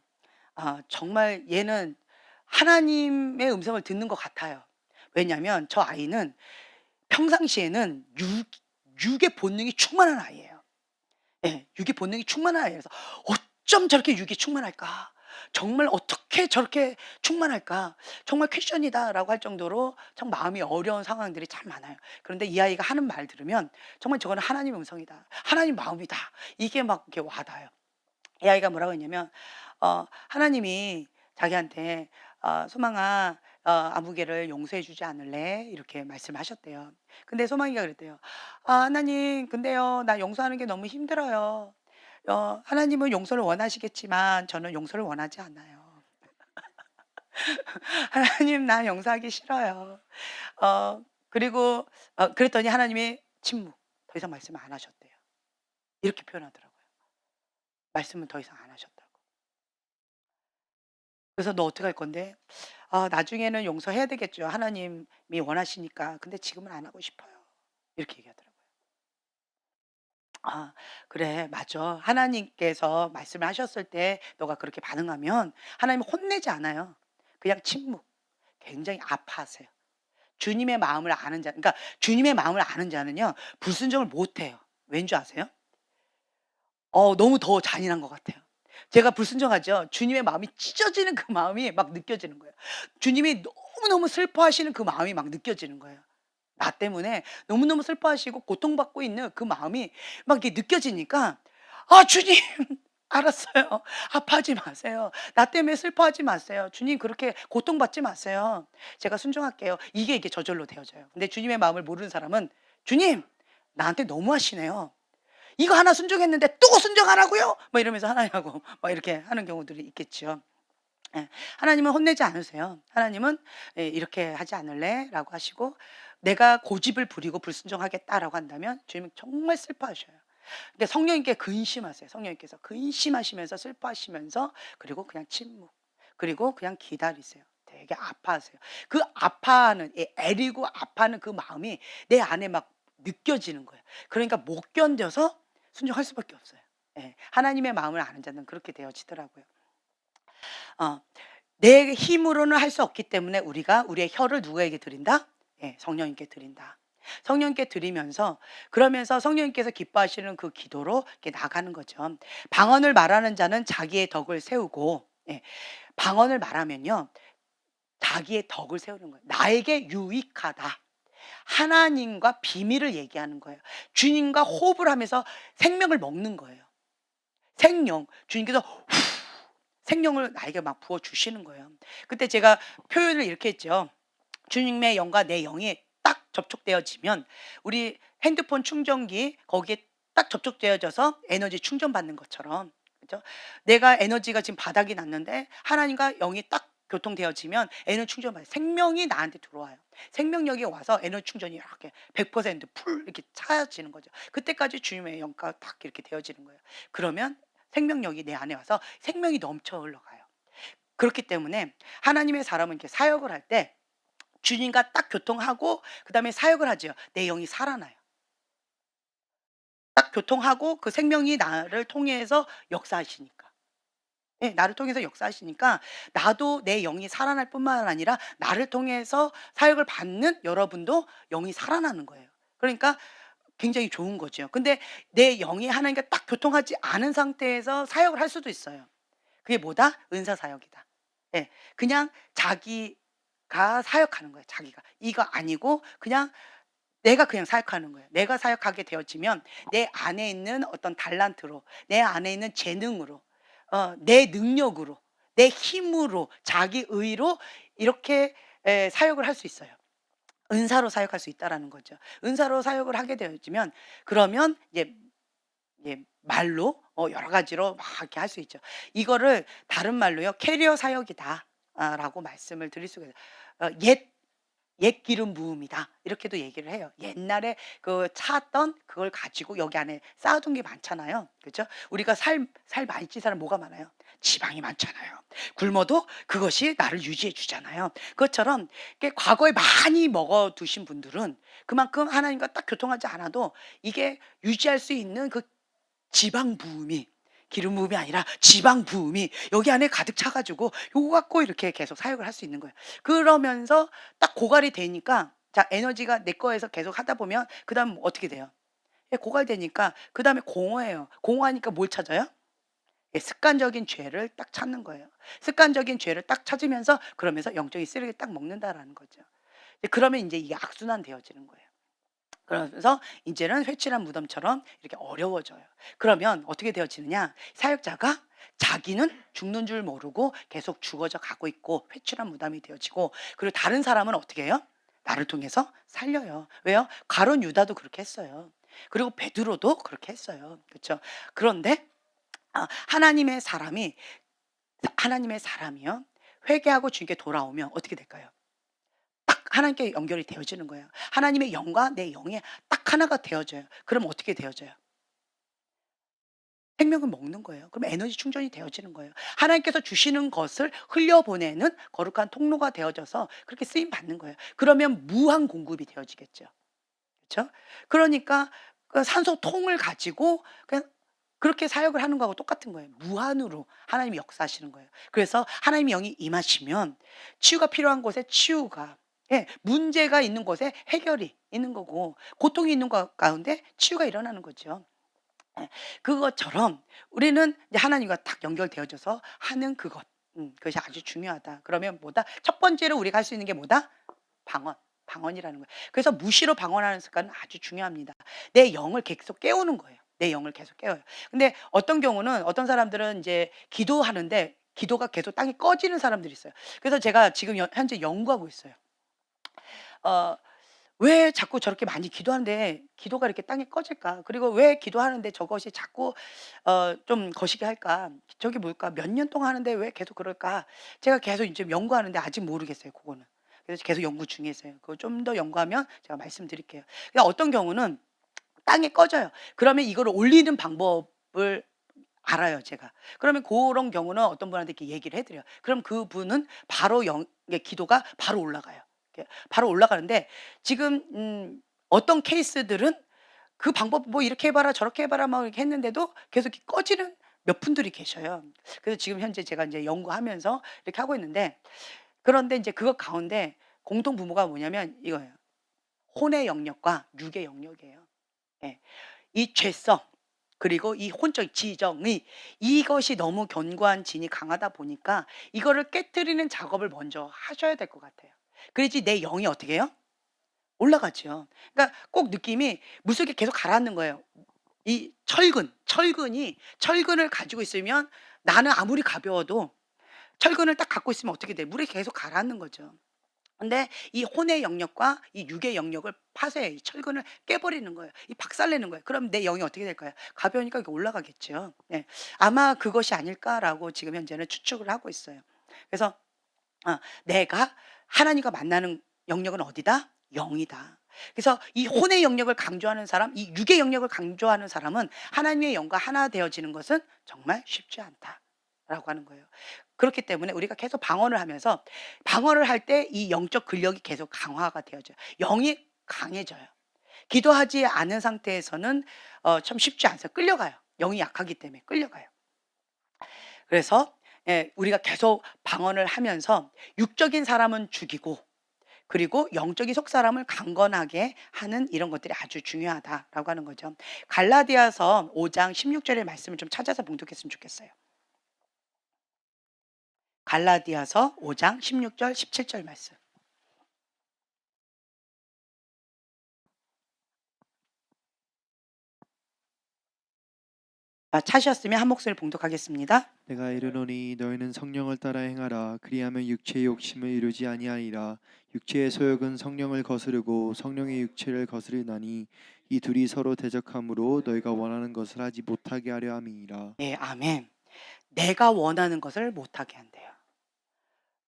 정말 얘는 하나님의 음성을 듣는 것 같아요. 왜냐하면 저 아이는 평상시에는 육의 본능이 충만한 아이예요. 예. 육의 본능이 충만한 아이라서 '어쩜 저렇게 육이 충만할까? 정말 어떻게 저렇게 충만할까? 정말 퀘션이다.'라고 할 정도로 참 마음이 어려운 상황들이 참 많아요. 그런데 이 아이가 하는 말 들으면 정말 '저거는 하나님의 음성이다. 하나님 마음이다.' 이게 막 이렇게 와 닿아요. 이 아이가 뭐라고 했냐면 하나님이 자기한테 "소망아, 아무개를 용서해 주지 않을래?" 이렇게 말씀하셨대요. 근데 소망이가 그랬대요. 하나님, 근데요, 나 용서하는 게 너무 힘들어요. 하나님은 용서를 원하시겠지만 저는 용서를 원하지 않아요. 하나님, 나 용서하기 싫어요." 그리고 그랬더니 하나님이 침묵. 더 이상 말씀을 안 하셨대요. 이렇게 표현하더라고요. 말씀을 더 이상 안 하셨다고. 그래서 "너 어떻게 할 건데?" 나중에는 용서해야 되겠죠. 하나님이 원하시니까. 근데 지금은 안 하고 싶어요." 이렇게 얘기하더라고요. "아, 그래. 맞아. 하나님께서 말씀을 하셨을 때 너가 그렇게 반응하면 하나님은 혼내지 않아요. 그냥 침묵." 굉장히 아파하세요. 주님의 마음을 아는 자, 그러니까 주님의 마음을 아는 자는요, 불순종을 못 해요. 왠 줄 아세요? 너무 더 잔인한 것 같아요. 제가 불순종하죠. 주님의 마음이 찢어지는 그 마음이 막 느껴지는 거예요. 주님이 너무너무 슬퍼하시는 그 마음이 막 느껴지는 거예요. 나 때문에 너무너무 슬퍼하시고 고통받고 있는 그 마음이 막 이렇게 느껴지니까 주님, 알았어요. 아파하지 마세요. 나 때문에 슬퍼하지 마세요. 주님, 그렇게 고통받지 마세요. 제가 순종할게요." 이게 저절로 되어져요. 근데 주님의 마음을 모르는 사람은 "주님, 나한테 너무하시네요. 이거 하나 순종했는데 또 순종하라고요?" 뭐 이러면서 하나님하고 막 이렇게 하는 경우들이 있겠죠. 예. 하나님은 혼내지 않으세요. 하나님은 "이렇게 하지 않을래?"라고 하시고, 내가 고집을 부리고 "불순종하겠다."라고 한다면 주님은 정말 슬퍼하셔요. 근데 성령님께 근심하세요. 성령님께서 근심하시면서 슬퍼하시면서, 그리고 그냥 침묵, 그리고 그냥 기다리세요. 되게 아파하세요. 그 아파하는, 애리고 아파하는 그 마음이 내 안에 막 느껴지는 거예요. 그러니까 못 견뎌서 순종할 수밖에 없어요. 예. 하나님의 마음을 아는 자는 그렇게 되어지더라고요. 어. 내 힘으로는 할 수 없기 때문에 우리가 우리의 혀를 누구에게 드린다? 예, 성령님께 드린다. 성령님께 드리면서, 그러면서 성령님께서 기뻐하시는 그 기도로 이렇게 나가는 거죠. 방언을 말하는 자는 자기의 덕을 세우고, 예, 방언을 말하면요, 자기의 덕을 세우는 거예요. 나에게 유익하다. 하나님과 비밀을 얘기하는 거예요. 주님과 호흡을 하면서 생명을 먹는 거예요. 생명. 주님께서 생명을 나에게 막 부어 주시는 거예요. 그때 제가 표현을 이렇게 했죠. 주님의 영과 내 영이 딱 접촉되어지면 우리 핸드폰 충전기 거기에 딱 접촉되어져서 에너지 충전받는 것처럼, 그죠? 내가 에너지가 지금 바닥이 났는데 하나님과 영이 딱 교통되어지면 에너지 충전받아요. 생명이 나한테 들어와요. 생명력이 와서 에너지 충전이 이렇게 100%풀 이렇게 차지는 거죠. 그때까지 주님의 영과 딱 이렇게 되어지는 거예요. 그러면 생명력이 내 안에 와서 생명이 넘쳐 흘러가요. 그렇기 때문에 하나님의 사람은 이렇게 사역을 할 때 주님과 딱 교통하고 그다음에 사역을 하죠. 내 영이 살아나요. 딱 교통하고 그 생명이 나를 통해서 역사하시니까. 예, 나를 통해서 역사하시니까 나도 내 영이 살아날 뿐만 아니라 나를 통해서 사역을 받는 여러분도 영이 살아나는 거예요. 그러니까 굉장히 좋은 거죠. 근데 내 영이 하나님과 딱 교통하지 않은 상태에서 사역을 할 수도 있어요. 그게 뭐다? 은사 사역이다. 예. 그냥 자기가 사역하는 거예요, 자기가. 이거 아니고 그냥 내가 그냥 사역하는 거예요. 내가 사역하게 되어지면 내 안에 있는 어떤 달란트로, 내 안에 있는 재능으로, 내 능력으로, 내 힘으로, 자기 의로 이렇게 사역을 할 수 있어요. 은사로 사역할 수 있다라는 거죠. 은사로 사역을 하게 되어지면 그러면 이제 말로 여러 가지로 막 이렇게 할 수 있죠. 이거를 다른 말로요. 캐리어 사역이다. 라고 말씀을 드릴 수가 있어요. 옛 기름 부음이다. 이렇게도 얘기를 해요. 옛날에 그 찾던 그걸 가지고 여기 안에 쌓아둔 게 많잖아요. 그죠? 우리가 살 많이 찐 사람 뭐가 많아요? 지방이 많잖아요. 굶어도 그것이 나를 유지해 주잖아요. 그것처럼 이게 과거에 많이 먹어 두신 분들은 그만큼 하나님과 딱 교통하지 않아도 이게 유지할 수 있는 그 지방 부음이, 기름 부음이 아니라 지방 부음이 여기 안에 가득 차 가지고 요거 갖고 이렇게 계속 사역을 할 수 있는 거예요. 그러면서 딱 고갈이 되니까 자 에너지가 내 거에서 계속 하다 보면 그다음 어떻게 돼요? 고갈되니까 그다음에 공허해요. 공허하니까 뭘 찾아요? 습관적인 죄를 딱 찾는 거예요. 습관적인 죄를 딱 찾으면서 그러면서 영적인 쓰레기를 딱 먹는다라는 거죠. 그러면 인제 이게 악순환 되어지는 거예요. 그러면서 인제는 회칠한 무덤처럼 이렇게 어려워져요. 그러면 어떻게 되어지느냐? 사역자가 자기는 죽는 줄 모르고 계속 죽어져 가고 있고 회칠한 무덤이 되어지고 그리고 다른 사람은 어떻게 해요? 나를 통해서 살려요. 왜요? 가룟 유다도 그렇게 했어요. 그리고 베드로도 그렇게 했어요. 그쵸? 그런데 하나님의 사람이요. 회개하고 주님께 돌아오면 어떻게 될까요? 딱 하나님께 연결이 되어지는 거예요. 하나님의 영과 내 영이 딱 하나가 되어져요. 그럼 어떻게 되어져요? 생명을 먹는 거예요. 그럼 에너지 충전이 되어지는 거예요. 하나님께서 주시는 것을 흘려보내는 거룩한 통로가 되어져서 그렇게 쓰임 받는 거예요. 그러면 무한 공급이 되어지겠죠. 그렇죠? 그러니까 그 산소통을 가지고 그냥 그렇게 사역을 하는 거하고 똑같은 거예요. 무한으로 하나님이 역사하시는 거예요. 그래서 하나님의 영이 임하시면 치유가 필요한 곳에 치유가, 문제가 있는 곳에 해결이 있는 거고 고통이 있는 것 가운데 치유가 일어나는 거죠. 그것처럼 우리는 이제 하나님과 딱 연결되어져서 하는 그것, 그것이 아주 중요하다. 그러면 뭐다? 첫 번째로 우리가 할 수 있는 게 뭐다? 방언. 방언이라는 거예요. 그래서 무시로 방언하는 습관은 아주 중요합니다. 내 영을 계속 깨우는 거예요. 내 영을 계속 깨워요. 근데 어떤 경우는 어떤 사람들은 이제 기도하는데 기도가 계속 땅이 꺼지는 사람들이 있어요. 그래서 제가 지금 현재 연구하고 있어요. 어 왜 자꾸 저렇게 많이 기도하는데 기도가 이렇게 땅에 꺼질까? 그리고 왜 기도하는데 저것이 자꾸 좀 거시기 할까? 저게 뭘까? 몇 년 동안 하는데 왜 계속 그럴까? 제가 계속 이제 연구하는데 아직 모르겠어요, 그거는. 그래서 계속 연구 중에 있어요. 그거 좀 더 연구하면 제가 말씀드릴게요. 그러니까 어떤 경우는 땅에 꺼져요. 그러면 이거를 올리는 방법을 알아요, 제가. 그러면 고런 경우는 어떤 분한테 이렇게 얘기를 해 드려요. 그럼 그분은 바로 이게 기도가 바로 올라가요. 이렇게 바로 올라가는데 지금 어떤 케이스들은 그 방법 뭐 이렇게 해 봐라 저렇게 해 봐라 막 이렇게 했는데도 계속 이렇게 꺼지는 몇 분들이 계셔요. 그래서 지금 현재 제가 인제 연구하면서 이렇게 하고 있는데 그런데 인제 그것 가운데 공통 분모가 뭐냐면 이거예요. 혼의 영역과 육의 영역이에요. 예. 이 죄성 그리고 이 혼적 지정의 이것이 너무 견고한 진이 강하다 보니까 이거를 깨트리는 작업을 먼저 하셔야 될 것 같아요. 그래야지 내 영이 어떻게 해요? 올라가죠. 그러니까 꼭 느낌이 물속에 계속 가라앉는 거예요. 이 철근을 가지고 있으면 나는 아무리 가벼워도 철근을 딱 갖고 있으면 어떻게 돼? 물에 계속 가라앉는 거죠. 근데 이 혼의 영역과 이 육의 영역을 파쇄해 이 철근을 깨버리는 거예요. 이 박살내는 거예요. 그럼 내 영이 어떻게 될까요? 가벼우니까 이게 올라가겠죠. 네. 아마 그것이 아닐까라고 지금 현재는 추측을 하고 있어요. 그래서 내가 하나님과 만나는 영역은 어디다? 영이다. 그래서 이 혼의 영역을 강조하는 사람, 이 육의 영역을 강조하는 사람은 하나님의 영과 하나 되어지는 것은 정말 쉽지 않다라고 하는 거예요. 그렇기 때문에 우리가 계속 방언을 하면서 방언을 할 때 이 영적 근력이 계속 강화가 되어져요. 영이 강해져요. 기도하지 않은 상태에서는 참 쉽지 않아요. 끌려가요. 영이 약하기 때문에 끌려가요. 그래서 우리가 계속 방언을 하면서 육적인 사람은 죽이고 그리고 영적인 속사람을 강건하게 하는 이런 것들이 아주 중요하다라고 하는 거죠. 갈라디아서 5장 16절의 말씀을 좀 찾아서 봉독했으면 좋겠어요. 갈라디아서 5장 16절 17절 말씀. 찾으셨으면 한 목소리 봉독하겠습니다. 내가 이르노니 너희는 성령을 따라 행하라. 그리하면 육체의 욕심을 이루지 아니하리라. 육체의 소욕은 성령을 거스르고 성령의 육체를 거스르나니 이 둘이 서로 대적함으로 너희가 원하는 것을 하지 못하게 하려 함이니라. 네, 아멘. 내가 원하는 것을 못하게 한대요.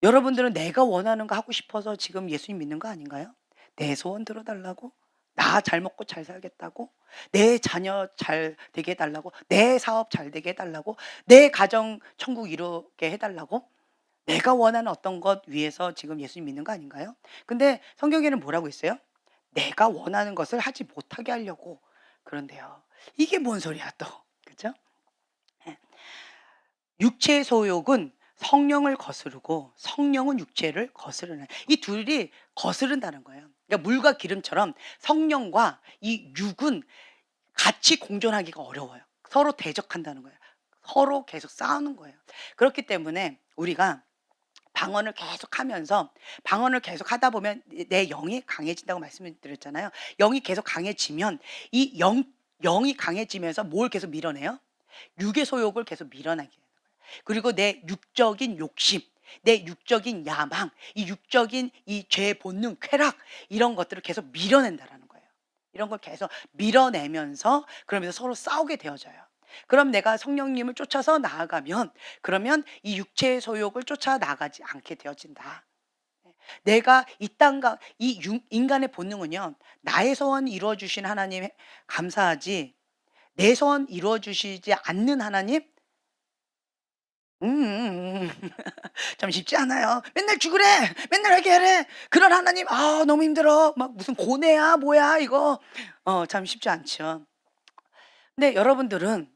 여러분들은 내가 원하는 거 하고 싶어서 지금 예수님 믿는 거 아닌가요? 내 소원 들어달라고? 나 잘 먹고 잘 살겠다고? 내 자녀 잘 되게 해달라고? 내 사업 잘 되게 해달라고? 내 가정 천국 이루게 해달라고? 내가 원하는 어떤 것 위해서 지금 예수님 믿는 거 아닌가요? 근데 성경에는 뭐라고 있어요? 내가 원하는 것을 하지 못하게 하려고 그런데요. 이게 뭔 소리야 또. 그죠? 예. 육체의 소욕은 성령을 거스르고 성령은 육체를 거스르는 이 둘이 거스른다는 거예요. 그러니까 물과 기름처럼 성령과 이 육은 같이 공존하기가 어려워요. 서로 대적한다는 거예요. 서로 계속 싸우는 거예요. 그렇기 때문에 우리가 방언을 계속 하다 보면 내 영이 강해진다고 말씀을 드렸잖아요. 영이 계속 강해지면 이 영이 강해지면서 뭘 계속 밀어내요? 육의 소욕을 계속 밀어내게 돼요. 그리고 내 육적인 욕심, 내 육적인 야망, 이 육적인 이 죄의 본능, 쾌락 이런 것들을 계속 밀어낸다라는 거예요. 이런 걸 계속 밀어내면서 그러면서 서로 싸우게 되어져요. 그럼 내가 성령님을 쫓아서 나아가면 그러면 이 육체의 소욕을 쫓아 나가지 않게 되어진다. 내가 이 땅과 인간의 본능은요. 나의 소원 이루어 주신 하나님 감사하지 내 소원 이루어 주시지 않는 하나님 참 쉽지 않아요. 맨날 죽으래. 맨날 하게 하래. 그런 하나님 너무 힘들어. 막 무슨 고뇌야 뭐야 이거. 참 쉽지 않죠. 근데 여러분들은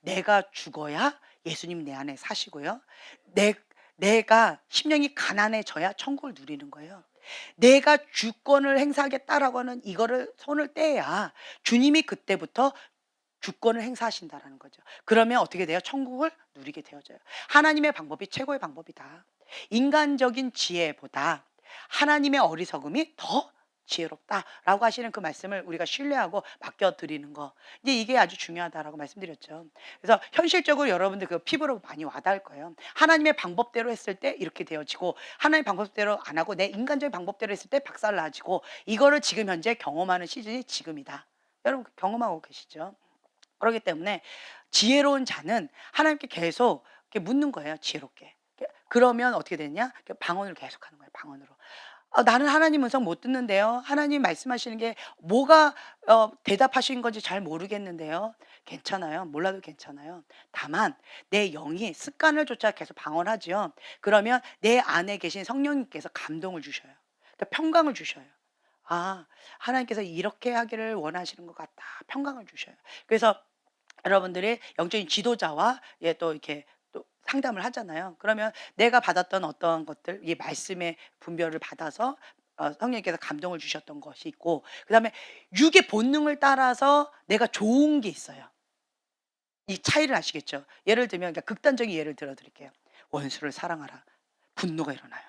내가 죽어야 예수님 내 안에 사시고요. 내가 심령이 가난해져야 천국을 누리는 거예요. 내가 주권을 행사하겠다라고 하는 이거를 손을 떼야 주님이 그때부터 주권을 행사하신다라는 거죠. 그러면 어떻게 돼요? 천국을 누리게 되어져요. 하나님의 방법이 최고의 방법이다. 인간적인 지혜보다 하나님의 어리석음이 더 지혜롭다라고 하시는 그 말씀을 우리가 신뢰하고 맡겨드리는 거. 이제 이게 아주 중요하다라고 말씀드렸죠. 그래서 현실적으로 여러분들 그 피부로 많이 와닿을 거예요. 하나님의 방법대로 했을 때 이렇게 되어지고 하나님의 방법대로 안 하고 내 인간적인 방법대로 했을 때 박살나지고 이거를 지금 현재 경험하는 시즌이 지금이다. 여러분 경험하고 계시죠? 그렇기 때문에 지혜로운 자는 하나님께 계속 이렇게 묻는 거예요. 지혜롭게. 그러면 어떻게 되냐? 방언을 계속하는 거예요. 방언으로. 나는 하나님 음성 못 듣는데요. 하나님 말씀하시는 게 뭐가 대답하신 건지 잘 모르겠는데요. 괜찮아요. 몰라도 괜찮아요. 다만 내 영이 습관을 쫓아 계속 방언하지요. 그러면 내 안에 계신 성령님께서 감동을 주셔요. 그러니까 평강을 주셔요. 하나님께서 이렇게 하기를 원하시는 것 같다. 평강을 주셔요. 그래서 여러분들이 영적인 지도자와 또 이렇게 또 상담을 하잖아요. 그러면 내가 받았던 어떤 것들, 이 말씀의 분별을 받아서 성령님께서 감동을 주셨던 것이 있고, 그 다음에 육의 본능을 따라서 내가 좋은 게 있어요. 이 차이를 아시겠죠? 예를 들면, 그러니까 극단적인 예를 들어 드릴게요. 원수를 사랑하라. 분노가 일어나요.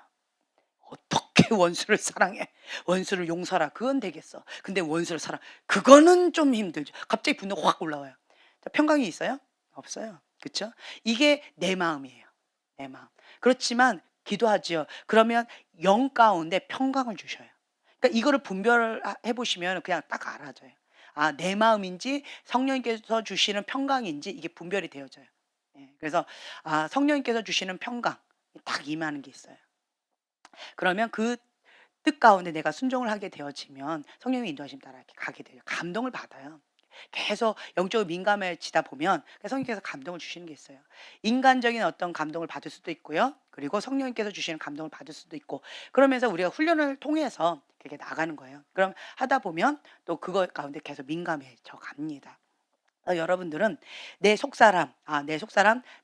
어떻게 원수를 사랑해? 원수를 용서하라. 그건 되겠어. 근데 원수를 그거는 좀 힘들죠. 갑자기 분노가 확 올라와요. 자, 평강이 있어요? 없어요. 그렇죠? 이게 내 마음이에요. 내 마음. 그렇지만 기도하지요. 그러면 영 가운데 평강을 주셔요. 그러니까 이거를 분별해 보시면 그냥 딱 알아져요. 내 마음인지 성령님께서 주시는 평강인지 이게 분별이 되어져요. 예, 그래서 성령님께서 주시는 평강 딱 임하는 게 있어요. 그러면 그 뜻 가운데 내가 순종을 하게 되어지면 성령의 인도하심 따라 이렇게 가게 돼요. 감동을 받아요. 계속 영적으로 민감해지다 보면 성령께서 감동을 주시는 게 있어요. 인간적인 어떤 감동을 받을 수도 있고요. 그리고 성령님께서 주시는 감동을 받을 수도 있고 그러면서 우리가 훈련을 통해서 그렇게 나가는 거예요. 그럼 하다 보면 또 그거 가운데 계속 민감해져 갑니다. 여러분들은 내 속사람,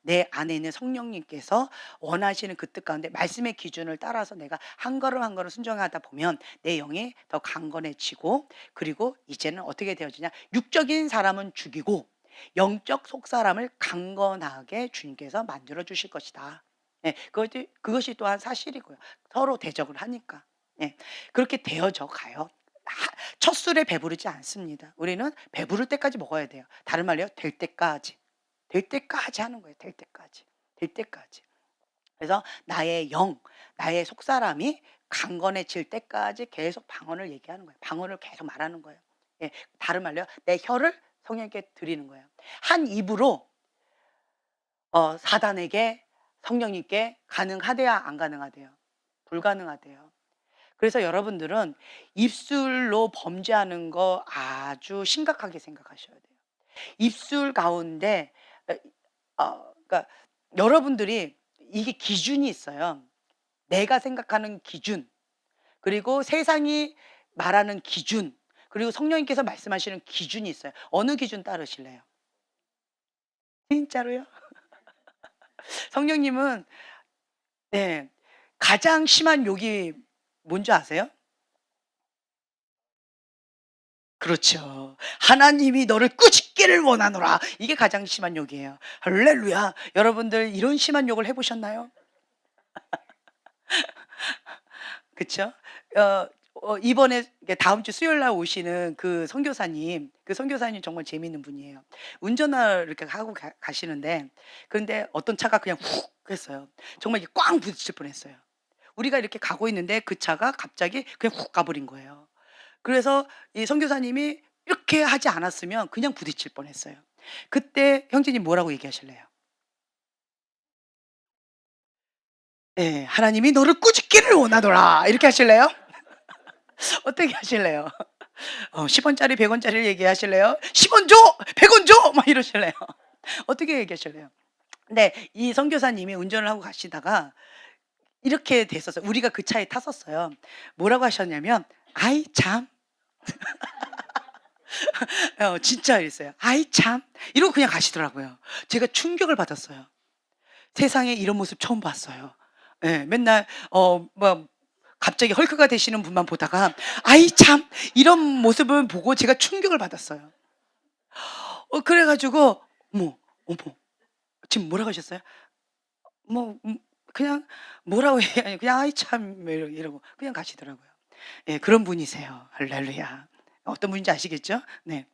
내 안에 있는 성령님께서 원하시는 그 뜻 가운데 말씀의 기준을 따라서 내가 한 걸음 한 걸음 순종하다 보면 내 영이 더 강건해지고, 그리고 이제는 어떻게 되어지냐? 육적인 사람은 죽이고 영적 속사람을 강건하게 주님께서 만들어 주실 것이다. 예, 그것이 또한 사실이고요. 서로 대적을 하니까. 예, 그렇게 되어져 가요. 첫 술에 배부르지 않습니다. 우리는 배부를 때까지 먹어야 돼요. 다른 말로요, 될 때까지. 될 때까지 하는 거예요. 될 때까지. 될 때까지. 그래서 나의 영, 나의 속사람이 강건해질 때까지 계속 방언을 얘기하는 거예요. 방언을 계속 말하는 거예요. 예, 다른 말로요, 내 혀를 성령께 드리는 거예요. 한 입으로 사단에게, 성령님께 가능하대요, 안 가능하대요? 불가능하대요. 그래서 여러분들은 입술로 범죄하는 거 아주 심각하게 생각하셔야 돼요. 입술 가운데 그러니까 여러분들이 이게 기준이 있어요. 내가 생각하는 기준, 그리고 세상이 말하는 기준, 그리고 성령님께서 말씀하시는 기준이 있어요. 어느 기준 따르실래요? 진짜로요? 성령님은, 네, 가장 심한 욕이 뭔지 아세요? 그렇죠. 하나님이 너를 꾸짖기를 원하노라. 이게 가장 심한 욕이에요. 할렐루야. 여러분들 이런 심한 욕을 해 보셨나요? 그쵸? 이번에 다음 주 수요일 날 오시는 그 선교사님 정말 재미있는 분이에요. 운전을 이렇게 하고 가시는데, 그런데 어떤 차가 그냥 훅 했어요. 정말 이게 꽝 부딪힐 뻔했어요. 우리가 이렇게 가고 있는데 그 차가 갑자기 그냥 훅 가버린 거예요. 그래서 이 선교사님이 이렇게 하지 않았으면 그냥 부딪힐 뻔했어요. 그때 형제님 뭐라고 얘기하실래요? 예. "하나님이 너를 꾸짖기를 원하노라." 이렇게 하실래요? 어떻게 하실래요? 10 원짜리 100 원짜리를 얘기하실래요? "10원 줘! 100원 줘!" 막 이러실래요? 어떻게 얘기하실래요? 근데 이 선교사님이 운전을 하고 가시다가 이렇게 됐었어요. 우리가 그 차에 탔었어요. 뭐라고 하셨냐면 "아이 참." 진짜 이랬어요. "아이 참." 이러고 그냥 가시더라고요. 제가 충격을 받았어요. 세상에 이런 모습 처음 봤어요. 예. 맨날 뭐 갑자기 헐크가 되시는 분만 보다가 아이 참 이런 모습을 보고 제가 충격을 받았어요. 그래 가지고 어머, 어머 지금 뭐라고 하셨어요? 뭐 그냥 뭐라고 얘기하냐 그냥 "아이 참." 뭐 이러고 그냥 가시더라고요. 예, 그런 분이세요. 할렐루야. 어떤 분인지 아시겠죠? 네.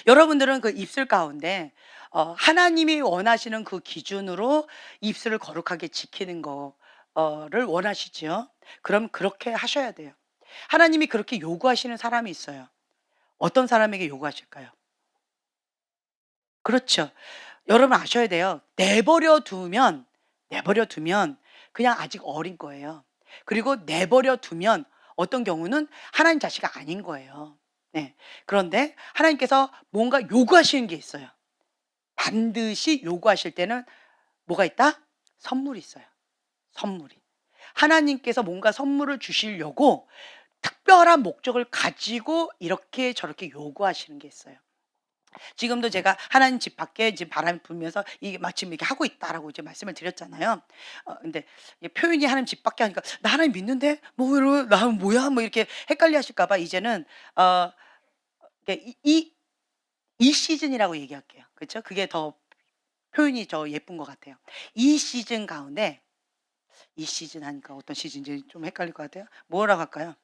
여러분들은 그 입술 가운데 하나님이 원하시는 그 기준으로 입술을 거룩하게 지키는 거를 원하시지요. 그럼 그렇게 하셔야 돼요. 하나님이 그렇게 요구하시는 사람이 있어요. 어떤 사람에게 요구하실까요? 그렇죠. 여러분 아셔야 돼요. 내버려 두면 그냥 아직 어린 거예요. 그리고 내버려 두면 어떤 경우는 하나님 자식이 아닌 거예요. 네. 그런데 하나님께서 뭔가 요구하시는 게 있어요. 반드시 요구하실 때는 뭐가 있다? 선물이 있어요. 선물이. 하나님께서 뭔가 선물을 주시려고 특별한 목적을 가지고 이렇게 저렇게 요구하시는 게 있어요. 지금도 제가 하나님 집 밖에 지금 바람이 불면서 이게 마침 이렇게 하고 있다라고 이제 말씀을 드렸잖아요. 근데 이 표현이 하나님 집 밖에 하니까 나 하나님 믿는데 뭐 이러 나 뭐야 뭐 이렇게 헷갈려 하실까 봐 이제는 이게 이 시즌이라고 얘기할게요. 그렇죠? 그게 더 표현이 더 예쁜 것 같아요. 이 시즌 가운데 이 시즌 하니까 어떤 시즌인지 좀 헷갈릴 것 같아요. 뭐라고 할까요?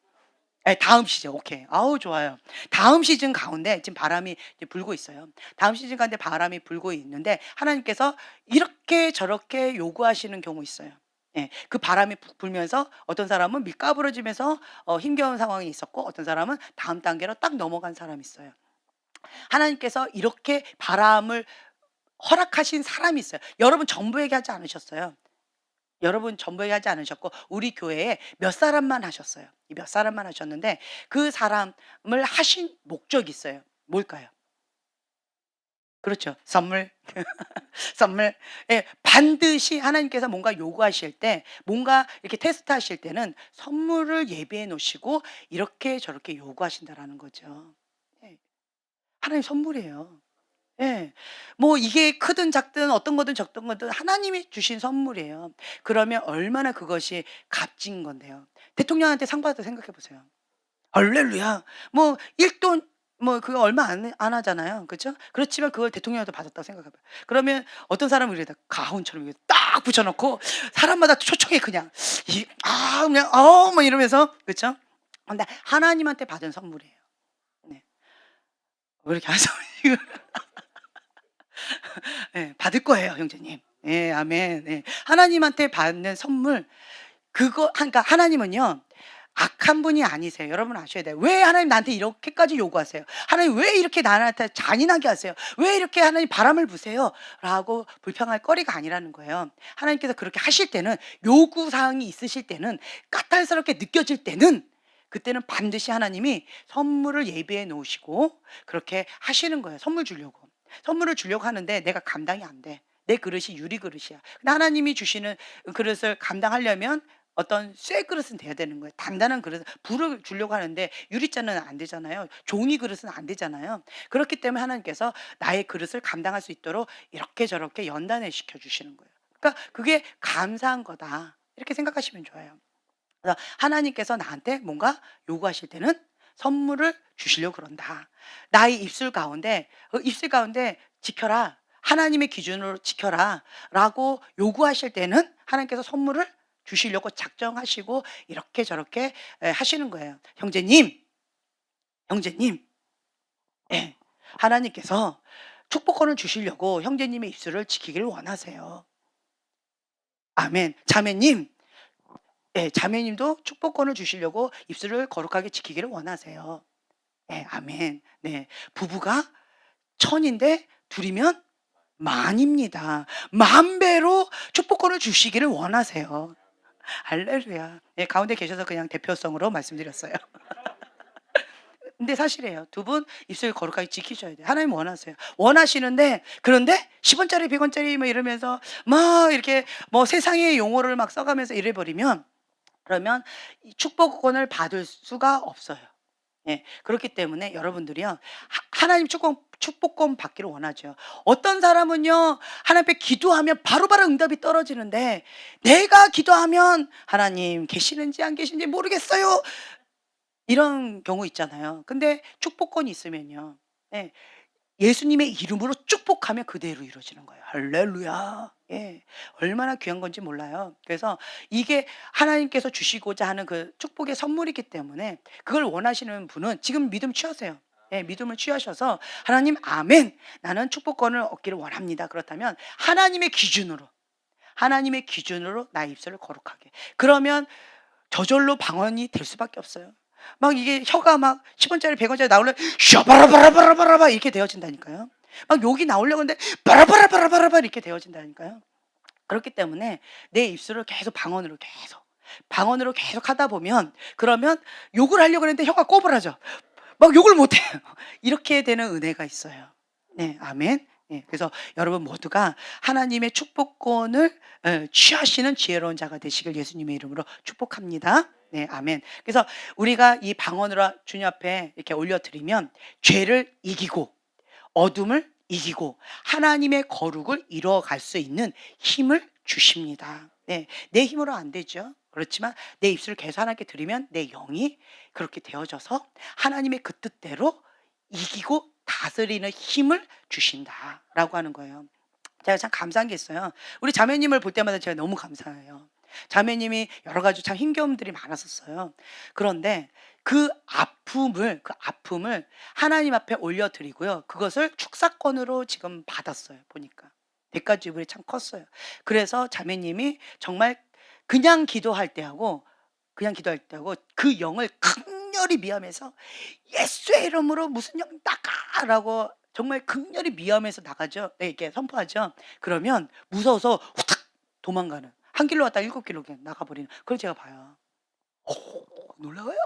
예, 다음 시즌. 오케이. 아우 좋아요. 다음 시즌 가운데 지금 바람이 이제 불고 있어요. 다음 시즌 가운데 바람이 불고 있는데 하나님께서 이렇게 저렇게 요구하시는 경우 있어요. 예. 그 바람이 푹 불면서 어떤 사람은 밀가부러지면서 힘겨운 상황이 있었고, 어떤 사람은 다음 단계로 딱 넘어간 사람이 있어요. 하나님께서 이렇게 바람을 허락하신 사람이 있어요. 여러분 전부 얘기하지 않으셨어요. 여러분 전부 얘기하지 않으셨고 우리 교회에 몇 사람만 하셨어요. 이 몇 사람만 하셨는데 그 사람을 하신 목적이 있어요. 뭘까요? 그렇죠. 선물. 선물. 예, 반드시 하나님께서 뭔가 요구하실 때, 뭔가 이렇게 테스트하실 때는 선물을 예비해 놓으시고 이렇게 저렇게 요구하신다라는 거죠. 예. 하나님 선물이에요. 예. 뭐 이게 크든 작든 어떤 거든 적던 거든 하나님이 주신 선물이에요. 그러면 얼마나 그것이 값진 건데요. 대통령한테 상 받았다 생각해 보세요. 할렐루야. 뭐 1돈 뭐 그거 얼마 안 하잖아요. 그죠? 그렇지만 그걸 대통령한테 받았다고 생각해 봐요. 그러면 어떤 사람은 이래다 가훈처럼 이렇게 딱 붙여 놓고 사람마다 초청해 그냥. 그냥 뭐 이러면서 그쵸? 근데 하나님한테 받은 선물이에요. 네. 왜 이렇게 하세요? 예. 받을 거예요, 형제님. 예. 아멘. 예. 하나님한테 받는 선물 그러니까 하나님은요. 악한 분이 아니세요. 여러분 아셔야 돼요. 왜 하나님 나한테 이렇게까지 요구하세요? 하나님 왜 이렇게 나한테 잔인하게 하세요? 왜 이렇게 하나님 바람을 부세요? 라고 불평할 거리가 아니라는 거예요. 하나님께서 그렇게 하실 때는 요구 사항이 있으실 때는 까탈스럽게 느껴질 때는 그때는 반드시 하나님이 선물을 예비해 놓으시고 그렇게 하시는 거예요. 선물 주려고. 선물을 주려고 하는데 내가 감당이 안 돼. 내 그릇이 유리 그릇이야. 근데 하나님이 주시는 그릇을 감당하려면 어떤 쇠 그릇은 돼야 되는 거예요. 단단한 그릇, 불을 주려고 하는데 유리잔은 안 되잖아요. 종이 그릇은 안 되잖아요. 그렇기 때문에 하나님께서 나의 그릇을 감당할 수 있도록 이렇게 저렇게 연단을 시켜주시는 거예요. 그러니까 그게 감사한 거다. 이렇게 생각하시면 좋아요. 그래서 하나님께서 나한테 뭔가 요구하실 때는 선물을 주시려고 그런다. 나의 입술 가운데 지켜라. 하나님의 기준으로 지켜라. 라고 요구하실 때는 하나님께서 선물을 주시려고 작정하시고 이렇게 저렇게 하시는 거예요. 형제님. 예. 하나님께서 축복권을 주시려고 형제님의 입술을 지키기를 원하세요. 아멘. 자매님. 예, 자매님도 축복권을 주시려고 입술을 거룩하게 지키기를 원하세요. 예, 아멘. 네. 부부가 천인데 둘이면 만입니다. 만 배로 축복권을 주시기를 원하세요. 할렐루야. 예, 가운데 계셔서 그냥 대표성으로 말씀드렸어요. 근데 사실이에요. 두 분 입술 거룩하게 지키셔야 돼요. 하나님 원하세요. 원하시는데 그런데 10원짜리 100원짜리 뭐 이러면서 막 이렇게 뭐 세상의 용어를 막 써가면서 이래 버리면 그러면 이 축복권을 받을 수가 없어요. 예. 그렇기 때문에 여러분들이요. 하나님 축복권 받기를 원하죠. 어떤 사람은요. 하나님 앞에 기도하면 바로바로 응답이 떨어지는데 내가 기도하면 하나님 계시는지 안 계시는지 모르겠어요. 이런 경우 있잖아요. 근데 축복권이 있으면요. 예. 예수님의 이름으로 축복하면 그대로 이루어지는 거예요. 할렐루야. 예. 얼마나 귀한 건지 몰라요. 그래서 이게 하나님께서 주시고자 하는 그 축복의 선물이기 때문에 그걸 원하시는 분은 지금 믿음 취하세요. 예, 믿음을 취하셔서 하나님 아멘. 나는 축복권을 얻기를 원합니다. 그렇다면 하나님의 기준으로 나의 입술을 거룩하게. 그러면 저절로 방언이 될 수밖에 없어요. 막 이게 혀가 막 10원짜리 100원짜리 나오려 샤바라바라바라바라바 이렇게 되어진다니까요. 막 욕이 나오려고 하는데 바라바라바라바라바 이렇게 되어진다니까요. 그렇기 때문에 내 입술을 계속 방언으로 계속 하다 보면 그러면 욕을 하려고 했는데 혀가 꼬부라져. 막 욕을 못 해요. 이렇게 되는 은혜가 있어요. 네. 아멘. 예. 그래서 여러분 모두가 하나님의 축복권을 취하시는 지혜로운 자가 되시길 예수님의 이름으로 축복합니다. 네. 아멘. 그래서 우리가 이 방언으로 주님 앞에 이렇게 올려드리면 죄를 이기고 어둠을 이기고 하나님의 거룩을 이뤄갈 수 있는 힘을 주십니다. 네. 내 힘으로 안 되죠. 그렇지만 내 입술을 계속 하나님께 드리면 내 영이 그렇게 되어져서 하나님의 그 뜻대로 이기고 다스리는 힘을 주신다라고 하는 거예요. 제가 참 감사한 게 있어요. 우리 자매님을 볼 때마다 제가 너무 감사해요. 자매님이 여러 가지 참 힘겨움들이 많았었어요. 그런데 그 아픔을 하나님 앞에 올려드리고요. 그것을 축사권으로 지금 받았어요. 보니까 대가 지불이 참 컸어요. 그래서 자매님이 정말 그냥 기도할 때하고 그 영을 극렬히 미워하면서 예수의 이름으로 무슨 영 나가라고 정말 극렬히 미워하면서 나가죠. 네, 이렇게 선포하죠. 그러면 무서워서 후딱 도망가는 한 길로 왔다 7길로 그냥 나가버리는 그걸 제가 봐요. 놀라워요?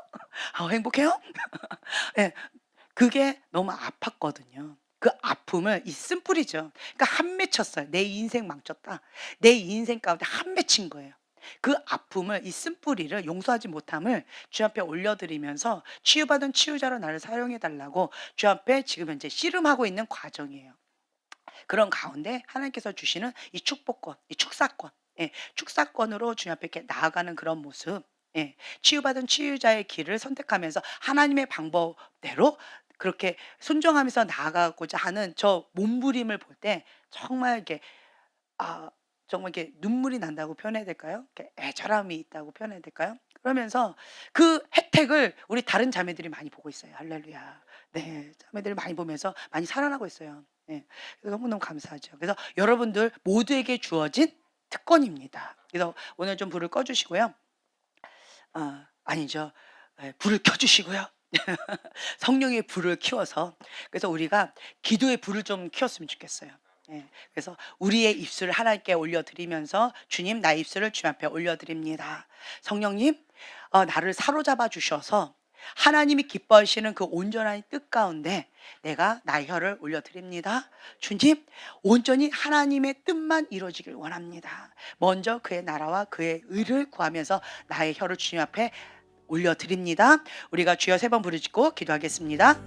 행복해요? 예. 그게 너무 아팠거든요. 그 아픔을 이 쓴뿌리죠. 그러니까 한 맺혔어요. 내 인생 망쳤다. 내 인생 가운데 한 맺힌 거예요. 그 아픔을 이 쓴뿌리를 용서하지 못함을 주 앞에 올려드리면서 치유받은 치유자로 나를 사용해 달라고 주 앞에 지금 현재 씨름하고 있는 과정이에요. 그런 가운데 하나님께서 주시는 이 축복권, 이 축사권, 예, 축사권으로 주님 앞에 이렇게 나아가는 그런 모습, 예, 치유받은 치유자의 길을 선택하면서 하나님의 방법대로 그렇게 순종하면서 나아가고자 하는 저 몸부림을 볼 때 정말 이렇게 아 정말 이렇게 눈물이 난다고 표현해야 될까요? 이렇게 애절함이 있다고 표현해야 될까요? 그러면서 그 혜택을 우리 다른 자매들이 많이 보고 있어요. 할렐루야. 네. 자매들이 많이 보면서 많이 살아나고 있어요. 네. 그래서 너무너무 감사하죠. 그래서 여러분들 모두에게 주어진 특권입니다. 그래서 오늘 좀 불을 꺼 주시고요. 아니죠. 예, 불을 켜 주시고요. 성령의 불을 키워서 그래서 우리가 기도의 불을 좀 키웠으면 좋겠어요. 예. 그래서 우리의 입술을 하나님께 올려드리면서 주님 나의 입술을 주님 앞에 올려드립니다. 성령님 나를 사로잡아 주셔서 하나님이 기뻐하시는 그 온전한 뜻 가운데 내가 나의 혀를 올려드립니다. 주님 온전히 하나님의 뜻만 이루어지길 원합니다. 먼저 그의 나라와 그의 의를 구하면서 나의 혀를 주님 앞에 올려드립니다. 우리가 주여 3번 부르짖고 기도하겠습니다.